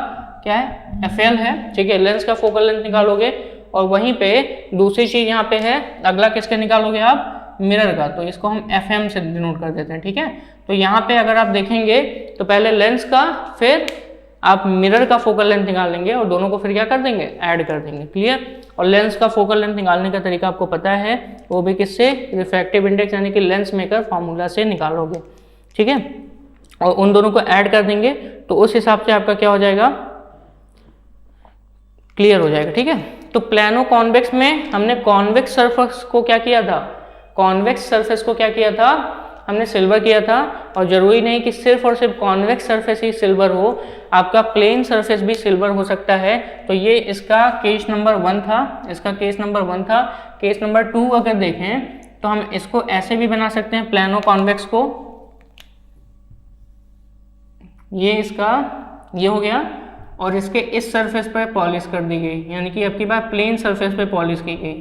क्या है, FL है। ठीक है, लेंस का फोकल लेंथ निकालोगे, और वहीं पे दूसरी चीज यहाँ पे है, अगला किसके निकालोगे आप, मिरर का। तो इसको हम FM से डिनोट कर देते हैं। ठीक है, तो यहाँ पे अगर आप देखेंगे तो पहले लेंस का, फिर आप मिरर का फोकल लेंथ निकाल लेंगे और दोनों को फिर क्या कर देंगे, ऐड कर देंगे। क्लियर। और लेंस का फोकल लेंथ निकालने का तरीका आपको पता है, वो भी किससे, रिफ्रैक्टिव इंडेक्स यानी कि लेंस मेकर फार्मूला से निकालोगे। ठीक है, और उन दोनों को ऐड कर देंगे तो उस हिसाब से आपका क्या हो जाएगा, क्लियर हो जाएगा। ठीक है, तो प्लानो कॉन्वेक्स में हमने कॉन्वेक्स सरफेस को क्या किया था, कॉन्वेक्स सरफेस को क्या किया था, हमने सिल्वर किया था। और जरूरी नहीं कि सिर्फ और सिर्फ कॉन्वेक्स सरफेस ही सिल्वर हो, आपका प्लेन सरफेस भी सिल्वर हो सकता है। तो ये इसका केस नंबर 1 था, इसका केस नंबर 1 था। केस नंबर 2 अगर देखें तो हम इसको ऐसे भी बना सकते हैं, प्लानो कॉन्वेक्स को, ये इसका ये हो गया, और इसके इस सरफेस पर पॉलिश कर दी गई, यानी कि आपकी बात प्लेन सरफेस पे पॉलिश की गई,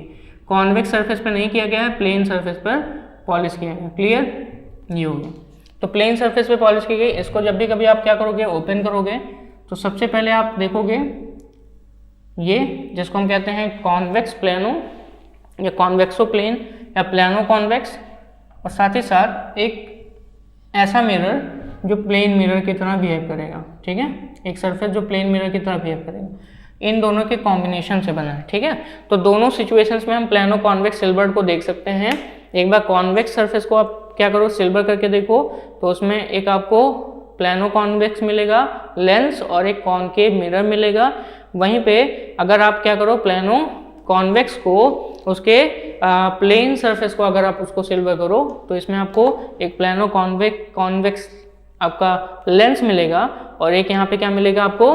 कॉन्वेक्स सरफेस पे नहीं किया गया है, प्लेन सरफेस पर पॉलिश किया गया। क्लियर, ये हो गया। तो प्लेन सरफेस पे पॉलिश की गई, इसको जब भी कभी आप क्या करोगे, ओपन करोगे तो सबसे पहले आप देखोगे ये जिसको हम कहते हैं कॉन्वेक्स प्लानो या कॉन्वेक्सो प्लेन या प्लानो कॉन्वेक्स, और साथ ही साथ एक ऐसा मिरर जो प्लेन मिरर की तरह बिहेव करेगा। ठीक है, एक सरफेस जो प्लेन मिरर की तरह बिहेव करेगा। इन दोनों के कॉम्बिनेशन से बना है, ठीक है। तो दोनों सिचुएशंस में हम प्लानो कॉन्वेक्स सिल्वर्ड को देख सकते हैं। एक बार कॉन्वेक्स सरफेस को आप क्या करो, सिल्वर करके देखो, तो उसमें एक आपको प्लानो कॉन्वेक्स मिलेगा लेंस और एक कॉनकेव मिरर मिलेगा। वहीं पे अगर आप क्या करो, प्लानो कॉन्वेक्स को उसके प्लेन सरफेस को अगर आप उसको सिल्वर करो तो इसमें आपको एक प्लानो कॉन्वेक्स आपका लेंस मिलेगा और एक यहाँ पे क्या मिलेगा आपको,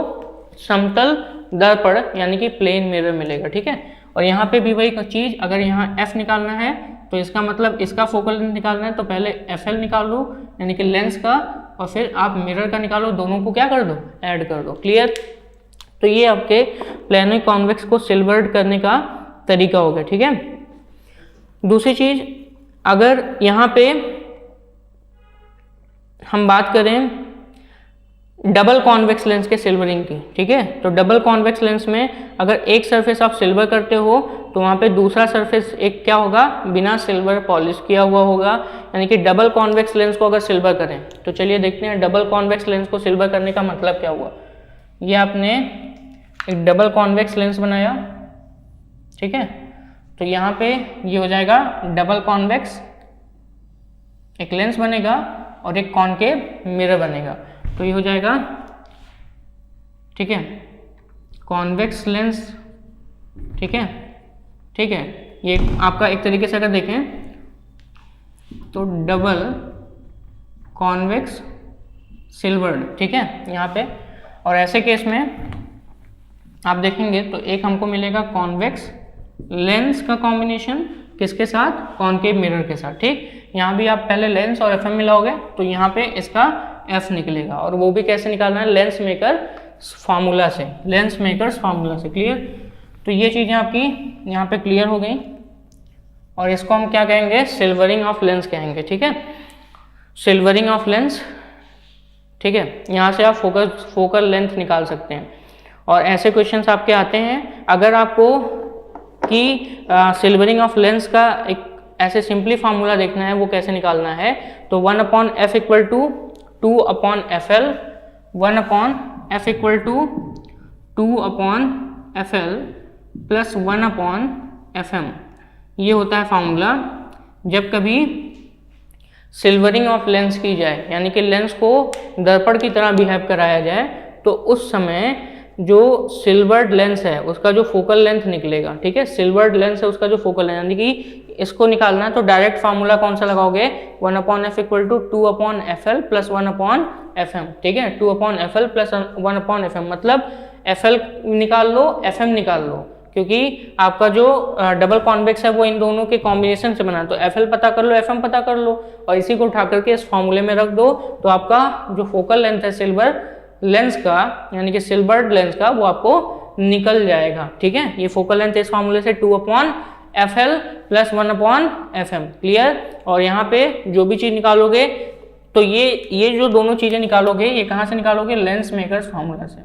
समतल दर्पण यानी कि प्लेन मिरर मिलेगा, ठीक है। और यहाँ पे भी वही चीज़, अगर यहाँ f निकालना है तो इसका मतलब इसका फोकल लेंथ निकालना है तो पहले FL निकाल लो यानी कि लेंस का, और फिर आप मिरर का निकालो, दोनों को क्या कर दो, ऐड कर दो। क्लियर। तो ये आपके प्लानो कॉन्वेक्स को सिल्वर्ड करने का तरीका हो गया, ठीक है। दूसरी चीज, अगर यहाँ पे हम बात करें डबल कॉन्वेक्स लेंस के सिल्वरिंग की, ठीक है, तो डबल कॉन्वेक्स लेंस में अगर एक सरफेस आप सिल्वर करते हो तो वहाँ पे दूसरा सरफेस एक क्या होगा, बिना सिल्वर पॉलिश किया हुआ होगा, यानी कि डबल कॉन्वेक्स लेंस को अगर सिल्वर करें तो चलिए देखते हैं डबल कॉन्वेक्स लेंस को सिल्वर करने का मतलब क्या हुआ। ये आपने एक डबल कॉन्वेक्स लेंस बनाया, ठीक है, तो यहाँ पे ये हो जाएगा डबल कॉन्वेक्स, एक लेंस बनेगा और एक कॉनकेव मिरर बनेगा, तो ये हो जाएगा, ठीक है, कॉन्वेक्स लेंस, ठीक है, ठीक है। ये आपका एक तरीके से अगर देखें तो डबल कॉन्वेक्स सिल्वर्ड, ठीक है, यहाँ पे। और ऐसे केस में आप देखेंगे तो एक हमको मिलेगा कॉन्वेक्स लेंस का कॉम्बिनेशन किसके साथ, कॉनकेव मिरर के साथ, ठीक। यहाँ भी आप पहले लेंस और FM मिलाओगे तो यहाँ पे इसका F निकलेगा, और वो भी कैसे निकालना है, लेंस मेकर फार्मूला से, लेंस मेकर्स फार्मूला से। क्लियर। तो ये चीज़ें आपकी यहाँ पे क्लियर हो गई, और इसको हम क्या कहेंगे, सिल्वरिंग ऑफ लेंस कहेंगे, ठीक है, सिल्वरिंग ऑफ लेंस, ठीक है। यहाँ से आप फोकल लेंथ निकाल सकते हैं, और ऐसे क्वेश्चंस आपके आते हैं। अगर आपको कि सिल्वरिंग ऑफ लेंस का एक ऐसे सिंपली फार्मूला देखना है, वो कैसे निकालना है, तो 1/f equal to 2/FL, 1/f equal to 2/FL plus 1/FM, ये होता है फार्मूला जब कभी सिल्वरिंग ऑफ लेंस की जाए, यानी कि लेंस को दर्पण की तरह बिहेव कराया जाए, तो उस समय जो सिल्वर्ड लेंस है उसका जो फोकल लेंथ निकलेगा, ठीक है, सिल्वर्ड लेंस है उसका जो फोकल लेंथ, यानी कि इसको निकालना है तो डायरेक्ट फार्मूला कौन सा लगाओगे, 1/f equal to 2/FL plus 1/FM, ठीक है, 2/FL प्लस 1/FM, मतलब FL निकाल लो, FM निकाल लो, क्योंकि आपका जो डबल कॉन्वेक्स है वो इन दोनों के कॉम्बिनेशन से बना, तो FL पता कर लो, FM पता कर लो, और इसी को उठा करके इस फॉर्मूले में रख दो, तो आपका जो फोकल लेंथ है सिल्वर लेंस का, यानी कि सिल्वर्ड लेंस का, वो आपको निकल जाएगा, ठीक है। ये फोकल लेंथ इस फॉर्मूले से 2/FL प्लस 1/FM। क्लियर। और यहाँ पे जो भी चीज निकालोगे तो ये जो दोनों चीजें निकालोगे ये कहाँ से निकालोगे, लेंस मेकर्स फार्मूला से,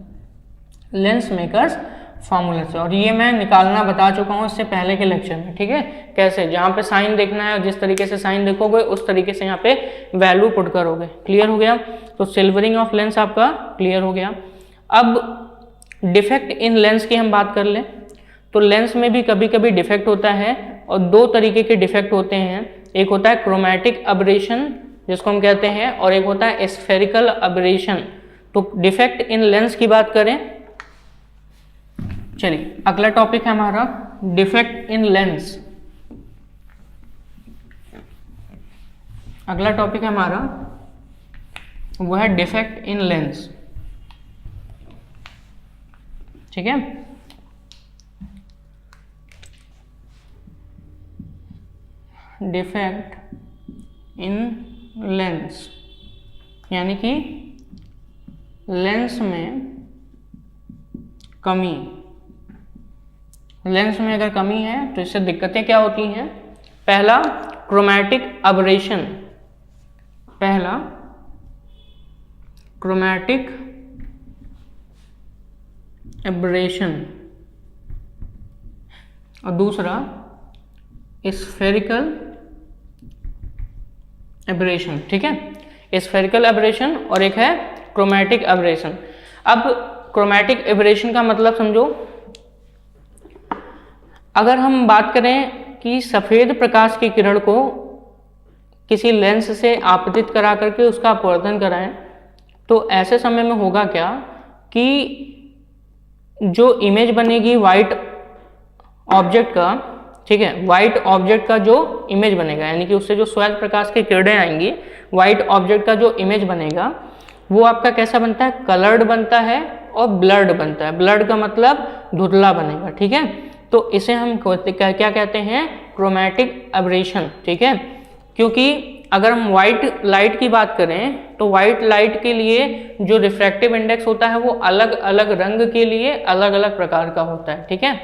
लेंस मेकर्स फार्मूला से। और ये मैं निकालना बता चुका हूँ इससे पहले के लेक्चर में, ठीक है, कैसे, जहाँ पे साइन देखना है जिस तरीके से साइन देखोगे उस तरीके से यहाँ पे वैल्यू पुट करोगे। क्लियर हो गया। तो सिल्वरिंग ऑफ लेंस आपका क्लियर हो गया। अब डिफेक्ट इन लेंस की हम बात कर लें तो लेंस में भी कभी कभी डिफेक्ट होता है, और दो तरीके के डिफेक्ट होते हैं। एक होता है क्रोमैटिक अबरेशन जिसको हम कहते हैं, और एक होता है स्फेरिकल अबरेशन। तो डिफेक्ट इन लेंस की बात करें, चलिए अगला टॉपिक है हमारा डिफेक्ट इन लेंस। अगला टॉपिक है हमारा वो है डिफेक्ट इन लेंस, ठीक है। डिफेक्ट इन लेंस यानी कि लेंस में कमी, लेंस में अगर कमी है तो इससे दिक्कतें क्या होती हैं। पहला क्रोमैटिक अबरेशन, पहला क्रोमैटिक एब्रेशन, और दूसरा स्फेरिकल एब्रेशन, ठीक है, स्फेरिकल एब्रेशन और एक है क्रोमैटिक एब्रेशन। अब क्रोमैटिक एब्रेशन का मतलब समझो अगर हम बात करें कि सफ़ेद प्रकाश की किरण को किसी लेंस से आपतित करा करके उसका अपवर्तन कराएं, तो ऐसे समय में होगा क्या कि जो इमेज बनेगी वाइट ऑब्जेक्ट का, ठीक है, वाइट ऑब्जेक्ट का जो इमेज बनेगा, यानी कि उससे जो श्वेत प्रकाश की किरणें आएंगी, वाइट ऑब्जेक्ट का जो इमेज बनेगा वो आपका कैसा बनता है, कलर्ड बनता है और ब्लर्ड बनता है। ब्लर्ड का मतलब धुंधला बनेगा, ठीक है। तो इसे हम क्या कहते हैं, क्रोमैटिक एब्रेशन, ठीक है। क्योंकि अगर हम वाइट लाइट की बात करें तो वाइट लाइट के लिए जो रिफ्रैक्टिव इंडेक्स होता है वो अलग अलग रंग के लिए अलग अलग प्रकार का होता है, ठीक है।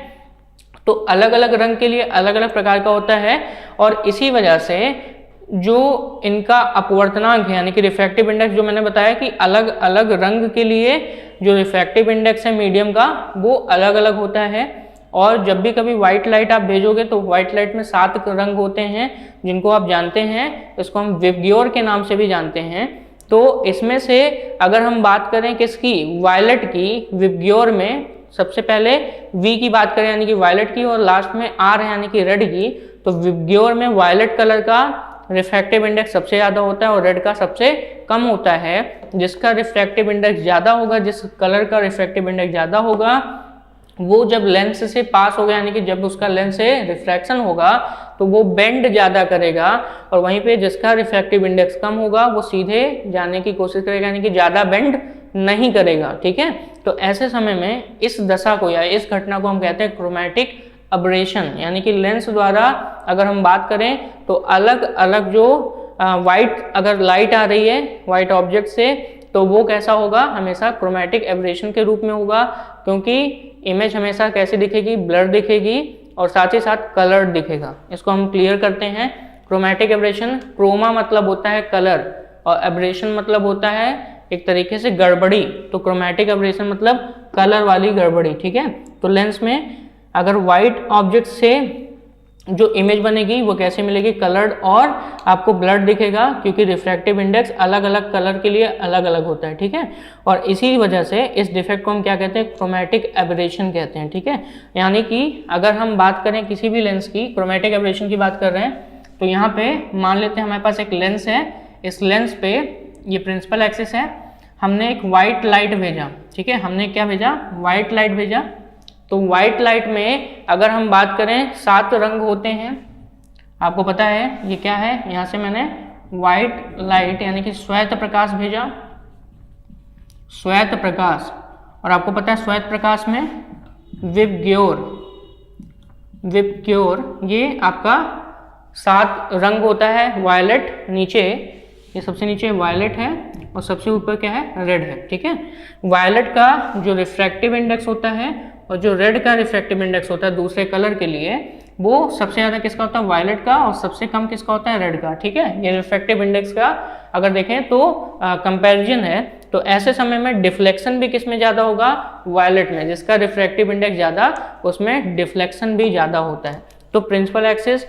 तो अलग अलग रंग के लिए अलग अलग प्रकार का होता है, और इसी वजह से जो इनका अपवर्तनांक है यानी कि रिफ्रैक्टिव इंडेक्स, जो मैंने बताया कि अलग अलग रंग के लिए जो रिफ्रैक्टिव इंडेक्स है मीडियम का वो अलग अलग होता है। और जब भी कभी व्हाइट लाइट आप भेजोगे तो व्हाइट लाइट में 7 रंग होते हैं जिनको आप जानते हैं, इसको हम विबग्योर के नाम से भी जानते हैं। तो इसमें से अगर हम बात करें किसकी, वायलेट की, विबग्योर में सबसे पहले वी की बात करें यानी कि वायलेट की, और लास्ट में आर यानी कि रेड की, तो विबग्योर में वायलेट कलर का रिफ्रैक्टिव इंडेक्स सबसे ज़्यादा होता है और रेड का सबसे कम होता है। जिसका रिफ्रैक्टिव इंडेक्स ज़्यादा होगा, जिस कलर का रिफ्रैक्टिव इंडेक्स ज़्यादा होगा, वो जब लेंस से पास होगा यानी कि जब उसका लेंस से रिफ्रैक्शन होगा तो वो बेंड ज़्यादा करेगा, और वहीं पे जिसका रिफ्रैक्टिव इंडेक्स कम होगा वो सीधे जाने की कोशिश करेगा यानी कि ज़्यादा बेंड नहीं करेगा, ठीक है। तो ऐसे समय में इस दशा को या इस घटना को हम कहते हैं क्रोमैटिक एब्रेशन, यानी कि लेंस द्वारा अगर हम बात करें तो अलग अलग जो वाइट अगर लाइट आ रही है वाइट ऑब्जेक्ट से, तो वो कैसा होगा, हमेशा क्रोमैटिक एब्रेशन के रूप में होगा, क्योंकि इमेज हमेशा कैसी दिखेगी, ब्लर दिखेगी और साथ ही साथ कलर्ड दिखेगा। इसको हम क्लियर करते हैं। क्रोमैटिक एब्रेशन, क्रोमा मतलब होता है कलर और एब्रेशन मतलब होता है एक तरीके से गड़बड़ी, तो क्रोमैटिक एब्रेशन मतलब कलर वाली गड़बड़ी, ठीक है। तो लेंस में अगर वाइट ऑब्जेक्ट से जो इमेज बनेगी वो कैसे मिलेगी, कलर्ड और आपको ब्लड दिखेगा, क्योंकि रिफ्रैक्टिव इंडेक्स अलग अलग कलर के लिए अलग अलग होता है, ठीक है। और इसी वजह से इस डिफेक्ट को हम क्या कहते हैं, क्रोमैटिक एब्रेशन कहते हैं, ठीक है। यानी कि अगर हम बात करें किसी भी लेंस की, क्रोमैटिक एब्रेशन की बात कर रहे हैं, तो यहाँ पे मान लेते हैं हमारे पास एक लेंस है, इस लेंस पे ये प्रिंसिपल एक्सिस है, हमने एक वाइट लाइट भेजा, ठीक है, हमने क्या भेजा, वाइट लाइट भेजा। तो वाइट लाइट में अगर हम बात करें 7 रंग होते हैं, आपको पता है ये क्या है, यहाँ से मैंने वाइट लाइट यानी कि श्वेत प्रकाश भेजा, श्वेत प्रकाश, और आपको पता है श्वेत प्रकाश में विबग्योर, ये आपका 7 रंग होता है। वायलेट नीचे, ये सबसे नीचे वायलेट है और सबसे ऊपर क्या है, रेड है, ठीक है। वायलेट का जो रिफ्रैक्टिव इंडेक्स होता है और जो रेड का रिफ्रैक्टिव इंडेक्स होता है दूसरे कलर के लिए, वो सबसे ज़्यादा किसका होता है, वायलेट का, और सबसे कम किसका होता है, रेड का, ठीक है। ये रिफ्रैक्टिव इंडेक्स का अगर देखें तो कंपैरिजन है, तो ऐसे समय में डिफ्लेक्शन भी किस में ज़्यादा होगा, वायलेट में, जिसका रिफ्रैक्टिव इंडेक्स ज़्यादा उसमें डिफ्लेक्शन भी ज़्यादा होता है। तो प्रिंसिपल एक्सिस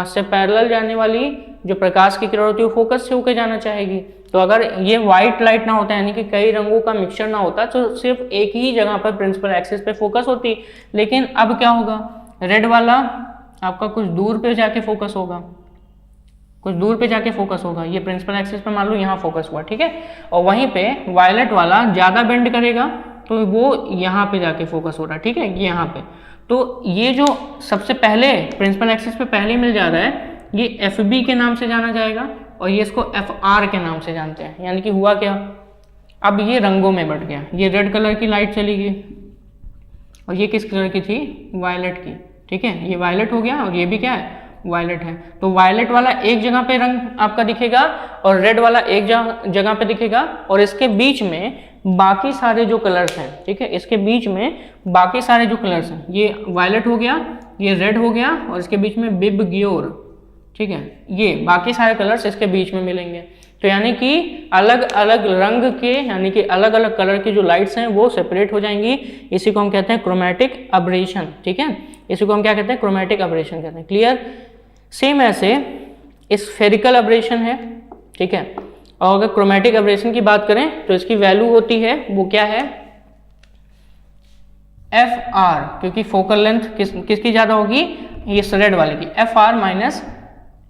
से पैरेलल जाने वाली जो प्रकाश की किरण होती है वो फोकस से होकर जाना चाहेगी। तो अगर ये व्हाइट लाइट ना होता यानी कि कई रंगों का मिक्सचर ना होता तो सिर्फ एक ही जगह पर प्रिंसिपल एक्सिस पे फोकस होती, लेकिन अब क्या होगा, रेड वाला आपका कुछ दूर पे जाके फोकस होगा, कुछ दूर पे जाके फोकस होगा, ये प्रिंसिपल एक्सिस पे मान लो यहाँ फोकस हुआ, ठीक है। और वहीं पे वायलेट वाला ज़्यादा बेंड करेगा तो वो यहाँ पे जाके फोकस हो रहा है, ठीक है, ये यहाँ पे। तो ये जो सबसे पहले प्रिंसिपल एक्सिस पे पहले मिल जा रहा है ये FB के नाम से जाना जाएगा और ये इसको FR के नाम से जानते हैं। यानी कि हुआ क्या, अब ये रंगों में बढ़ गया, ये रेड कलर की लाइट चली गई और ये किस कलर की थी, वायलेट की, ठीक है, ये वायलेट हो गया और ये भी क्या है, वायलेट है। तो वायलेट वाला एक जगह पे रंग आपका दिखेगा और रेड वाला एक जगह पे दिखेगा, और इसके बीच में बाकी सारे जो कलर्स हैं, ठीक है, इसके बीच में बाकी सारे जो कलर्स हैं, ये वायलेट हो गया, ये रेड हो गया और इसके बीच में विबग्योर, ठीक है, ये बाकी सारे कलर्स इसके बीच में मिलेंगे। तो यानी कि अलग अलग रंग के यानी कि अलग अलग कलर की जो लाइट्स हैं वो सेपरेट हो जाएंगी, इसी को हम कहते हैं क्रोमैटिक एब्रेशन, ठीक है, इसी को हम क्या कहते हैं, क्रोमैटिक एब्रेशन कहते हैं। क्लियर। सेम ऐसे स्फेरिकल एब्रेशन है, ठीक है, और अगर क्रोमैटिक एब्रेशन की बात करें तो इसकी वैल्यू होती है वो क्या है, एफ आर, क्योंकि फोकल लेंथ किसकी ज़्यादा होगी, ये रेड वाले की, F R minus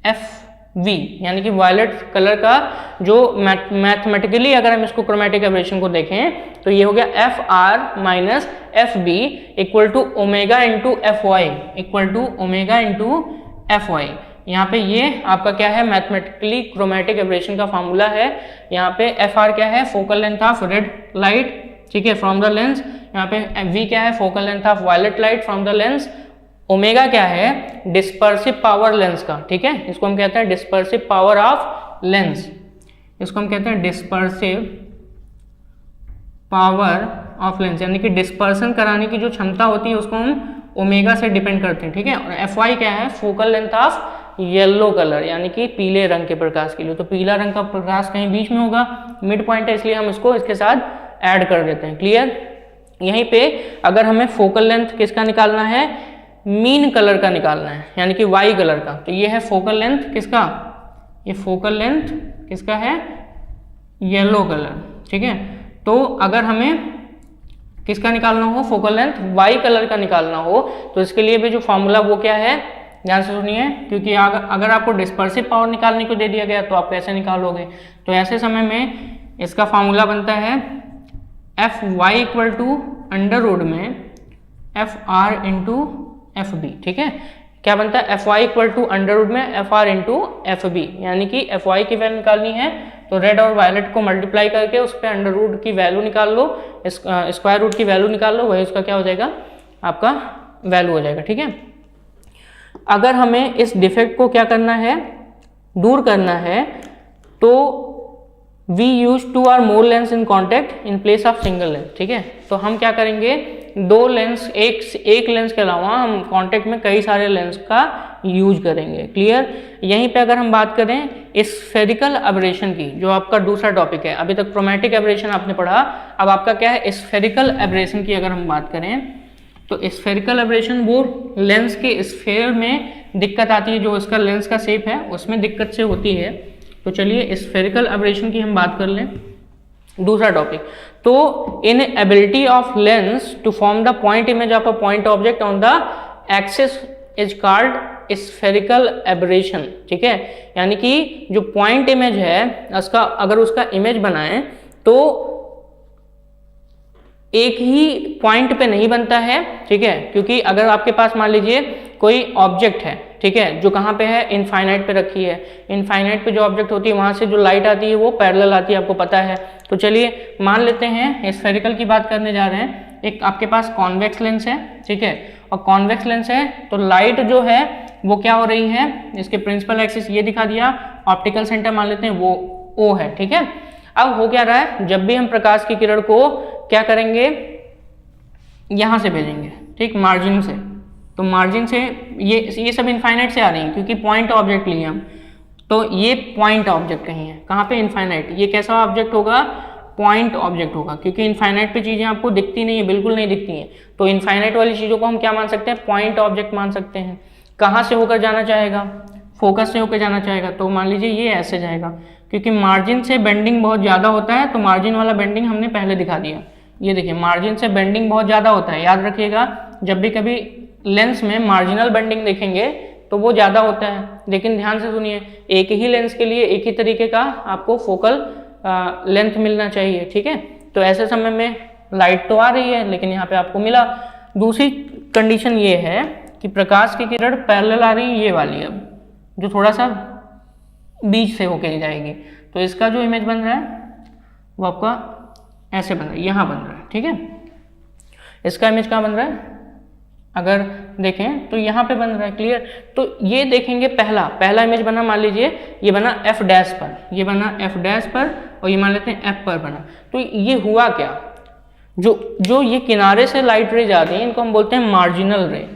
F V, यानी कि वायलेट कलर का जो मैथमेटिकली अगर हम इसको क्रोमेटिक एब्रेशन को देखें तो ये हो गया F R minus F B equal to omega into F Y, equal to omega into F Y. यहाँ पे ये आपका क्या है, मैथमेटिकली क्रोमेटिक एब्रेशन का फॉर्मूला है। यहाँ पे एफ आर क्या है, focal length of red light, ठीक है, फ्रॉम द लेंस। यहाँ पे वी क्या है, focal length of violet light from the lens. Omega क्या है, डिस्पर्सिव पावर लेंस का, ठीक है, इसको हम कहते हैं डिस्पर्सिव पावर ऑफ लेंस, इसको हम कहते हैं डिस्पर्सिव पावर ऑफ लेंस, यानी कि डिस्पर्सन कराने की जो क्षमता होती है उसको हम ओमेगा से डिपेंड करते हैं, ठीक है। और एफ वाई क्या है, focal length of yellow colour, यानी कि पीले रंग के प्रकाश के लिए। तो पीला रंग का प्रकाश कहीं बीच में होगा, मिड पॉइंट है, इसलिए हम इसको इसके साथ ऐड कर देते हैं। क्लियर। यहीं पे अगर हमें फोकल लेंथ किसका निकालना है, मीन कलर का निकालना है, यानी कि वाई कलर का, तो ये है फोकल लेंथ किसका, ये फोकल लेंथ किसका है, येलो कलर, ठीक है। तो अगर हमें किसका निकालना हो, फोकल लेंथ वाई कलर का निकालना हो, तो इसके लिए भी जो फॉर्मूला वो क्या है, ध्यान से सुनिए, क्योंकि अगर आपको डिस्पर्सिव पावर निकालने को दे दिया गया तो आप कैसे निकालोगे। तो ऐसे समय में इसका फॉर्मूला बनता है F Y equal to under root में F R into F B, ठीक है। क्या बनता है, F Y equal to under root में F R into F B, यानी कि एफ वाई की वैल्यू निकालनी है तो रेड और वायलेट को मल्टीप्लाई करके उस पर अंडर रूट की वैल्यू निकाल लो, स्क्वायर रूट की वैल्यू निकाल लो, वही उसका क्या हो जाएगा, आपका वैल्यू हो जाएगा, ठीक है। अगर हमें इस डिफेक्ट को क्या करना है, दूर करना है, तो we use two or more lens in contact in place of single lens, ठीक है। तो हम क्या करेंगे, दो लेंस, एक लेंस के अलावा हम कांटेक्ट में कई सारे लेंस का यूज करेंगे। क्लियर। यहीं पे अगर हम बात करें स्फेरिकल एब्रेशन की, जो आपका दूसरा टॉपिक है, अभी तक क्रोमेटिक एब्रेशन आपने पढ़ा, अब आपका क्या है, स्फेरिकल एब्रेशन की अगर हम बात करें तो स्फेरिकल एब्रेशन वो लेंस के स्फेयर में दिक्कत आती है, जो इसका लेंस का शेप है उसमें दिक्कत से होती है। तो चलिए स्फेरिकल एब्रेशन की हम बात कर लें, दूसरा टॉपिक। तो in ability of lens to form the point image of a point object on the axis is called spherical aberration, ठीक है। यानी कि जो पॉइंट इमेज है उसका, अगर उसका इमेज बनाएं तो एक ही पॉइंट पे नहीं बनता है, ठीक है, क्योंकि अगर आपके पास मान लीजिए कोई ऑब्जेक्ट है, ठीक है, जो कहाँ पे है, इनफाइनाइट पे रखी है, इनफाइनाइट पे जो ऑब्जेक्ट होती है वहां से जो लाइट आती है वो पैरेलल आती है, आपको पता है। तो चलिए मान लेते हैं स्फेरिकल की बात करने जा रहे हैं, एक आपके पास कॉन्वेक्स लेंस है, ठीक है, और कॉन्वेक्स लेंस है तो लाइट जो है वो क्या हो रही है, इसके प्रिंसिपल एक्सिस ये दिखा दिया, ऑप्टिकल सेंटर मान लेते हैं वो ओ है, ठीक है। अब हो क्या रहा है, जब भी हम प्रकाश की किरण को क्या करेंगे, यहां से भेजेंगे, ठीक, मार्जिन से, तो मार्जिन से ये सब इनफाइनाइट से आ रही है क्योंकि पॉइंट ऑब्जेक्ट लिए हम, तो ये पॉइंट ऑब्जेक्ट कहीं है, कहाँ पे, इनफाइनाइट। ये कैसा ऑब्जेक्ट होगा, पॉइंट ऑब्जेक्ट होगा, क्योंकि इनफाइनाइट पे चीजें आपको दिखती नहीं है, बिल्कुल नहीं दिखती हैं। तो इनफाइनाइट वाली चीजों को हम क्या मान सकते हैं, पॉइंट ऑब्जेक्ट मान सकते हैं। कहाँ से होकर जाना चाहेगा, फोकस से होकर जाना चाहेगा, तो मान लीजिए ये ऐसे जाएगा, क्योंकि मार्जिन से बेंडिंग बहुत ज़्यादा होता है, तो मार्जिन वाला बेंडिंग हमने पहले दिखा दिया। ये देखिए मार्जिन से बेंडिंग बहुत ज़्यादा होता है, याद रखिएगा, जब भी कभी लेंस में मार्जिनल बेंडिंग देखेंगे तो वो ज़्यादा होता है। लेकिन ध्यान से सुनिए, एक ही लेंस के लिए एक ही तरीके का आपको फोकल लेंथ मिलना चाहिए, ठीक है। तो ऐसे समय में लाइट तो आ रही है लेकिन यहाँ पे आपको मिला। दूसरी कंडीशन ये है कि प्रकाश की किरण पैरेलल आ रही है, ये वाली, अब जो थोड़ा सा बीच से होके जाएगी, तो इसका जो इमेज बन रहा है वो आपका ऐसे बन रहा है, यहाँ बन रहा है, ठीक है। इसका इमेज कहाँ बन रहा है, अगर देखें तो यहाँ पे बन रहा है। क्लियर। तो ये देखेंगे, पहला इमेज बना, मान लीजिए ये बना एफ डैश पर, ये बना एफ डैश पर, और ये मान लेते हैं एफ पर बना। तो ये हुआ क्या, जो ये किनारे से लाइट रे जा रही है इनको हम बोलते हैं मार्जिनल रे,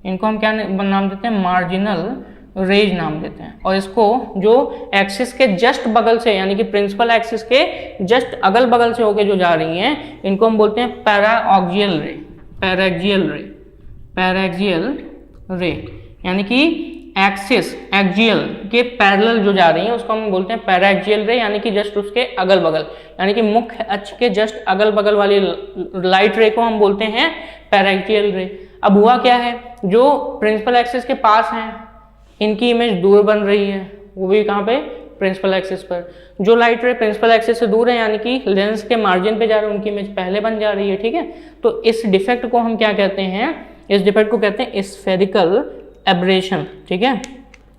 इनको हम क्या नाम देते हैं, मार्जिनल रेज नाम देते हैं। और इसको जो एक्सिस के जस्ट बगल से, यानी कि प्रिंसिपल एक्सिस के जस्ट अगल बगल से होके जो जा रही हैं, इनको हम बोलते हैं पैराऑक्सियल रे, पैराक्सियल रे, पैराक्सियल रे, यानी कि एक्सिस एक्सियल के पैरेलल जो जा रही है उसको हम बोलते हैं पैरा एक्सियल रे, यानी कि जस्ट उसके अगल बगल, यानी कि मुख्य अक्ष के जस्ट अगल बगल वाली लाइट रे को हम बोलते हैं पैरा एक्सियल रे। अब हुआ क्या है, जो प्रिंसिपल एक्सिस के पास हैं इनकी इमेज दूर बन रही है, वो भी कहाँ पे, प्रिंसिपल एक्सिस पर। जो लाइट रे प्रिंसिपल एक्सिस से दूर है यानी कि लेंस के मार्जिन पे जा रहे हैं, उनकी इमेज पहले बन जा रही है, ठीक है। तो इस डिफेक्ट को हम क्या कहते हैं, इस डिफेक्ट को कहते हैं स्फेरिकल एब्रेशन, ठीक है।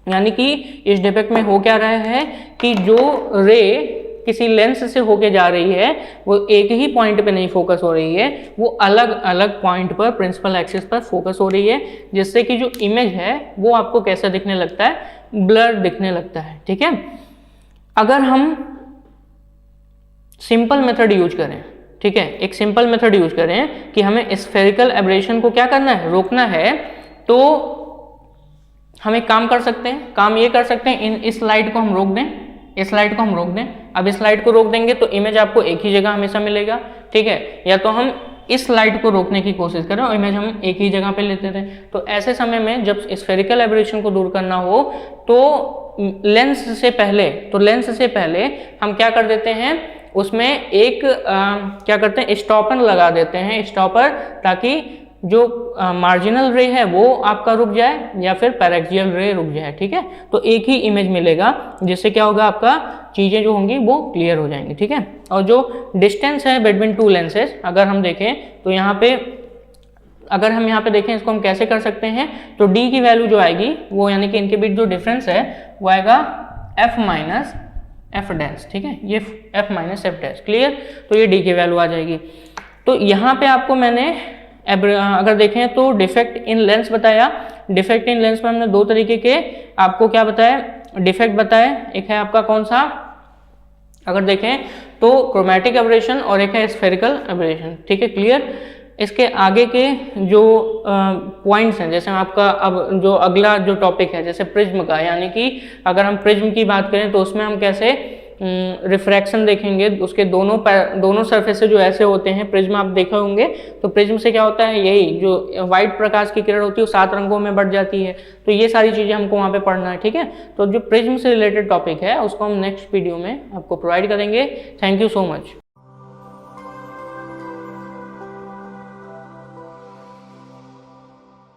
यानी कि इस डिफेक्ट में हो क्या रहा है कि जो रे किसी लेंस से होके जा रही है वो एक ही पॉइंट पे नहीं फोकस हो रही है, वो अलग अलग पॉइंट पर प्रिंसिपल एक्सिस पर फोकस हो रही है, जिससे कि जो इमेज है वो आपको कैसा दिखने लगता है, ब्लर दिखने लगता है, ठीक है। अगर हम सिंपल मेथड यूज करें, ठीक है, एक सिंपल मेथड यूज करें कि हमें स्फेरिकल एब्रेशन को क्या करना है, रोकना है, तो हम एक काम कर सकते हैं, काम ये कर सकते हैं, इस लाइट को हम रोक दें, इस लाइट को हम रोक दें। अब इस लाइट को रोक देंगे तो इमेज आपको एक ही जगह हमेशा मिलेगा, ठीक है। या तो हम इस लाइट को रोकने की कोशिश करें और इमेज हम एक ही जगह पे लेते थे। तो ऐसे समय में जब स्फेरिकल एब्रेशन को दूर करना हो तो लेंस से पहले हम क्या कर देते हैं, उसमें एक क्या करते हैं, स्टॉपर लगा देते हैं, स्टॉपर, ताकि जो मार्जिनल रे है वो आपका रुक जाए या फिर पैरेक्सियल रे रुक जाए, ठीक है। तो एक ही इमेज मिलेगा, जिससे क्या होगा, आपका चीज़ें जो होंगी वो क्लियर हो जाएंगी, ठीक है। और जो डिस्टेंस है बिटवीन टू लेंसेज, अगर हम देखें तो यहाँ पे, अगर हम यहाँ पे देखें इसको हम कैसे कर सकते हैं, तो d की वैल्यू जो आएगी वो, यानी कि इनके बीच जो डिफरेंस है वो आएगा f माइनस एफ डैश, ठीक है, ये f minus F dash, clear. तो ये d की वैल्यू आ जाएगी। तो यहाँ पे आपको मैंने अगर देखें तो डिफेक्ट इन लेंस बताया, डिफेक्ट इन लेंस में हमने दो तरीके के आपको क्या बताया, डिफेक्ट बताया। एक है आपका कौन सा, अगर देखें तो क्रोमैटिक एब्रेशन और एक है स्फेरिकल एब्रेशन, ठीक है, क्लियर। इसके आगे के जो पॉइंट्स हैं, जैसे आपका अब जो अगला जो टॉपिक है जैसे प्रिज्म का, यानी कि अगर हम प्रिज्म की बात करें तो उसमें हम कैसे रिफ्रैक्शन देखेंगे, उसके दोनों सरफेस जो ऐसे होते हैं, प्रिज्म आप देखे होंगे। तो प्रिज्म से क्या होता है, यही जो व्हाइट प्रकाश की किरण होती है वो 7 रंगों में बढ़ जाती है। तो ये सारी चीज़ें हमको वहाँ पे पढ़ना है, ठीक है। तो जो प्रिज्म से रिलेटेड टॉपिक है उसको हम नेक्स्ट वीडियो में आपको प्रोवाइड करेंगे। Thank you so much.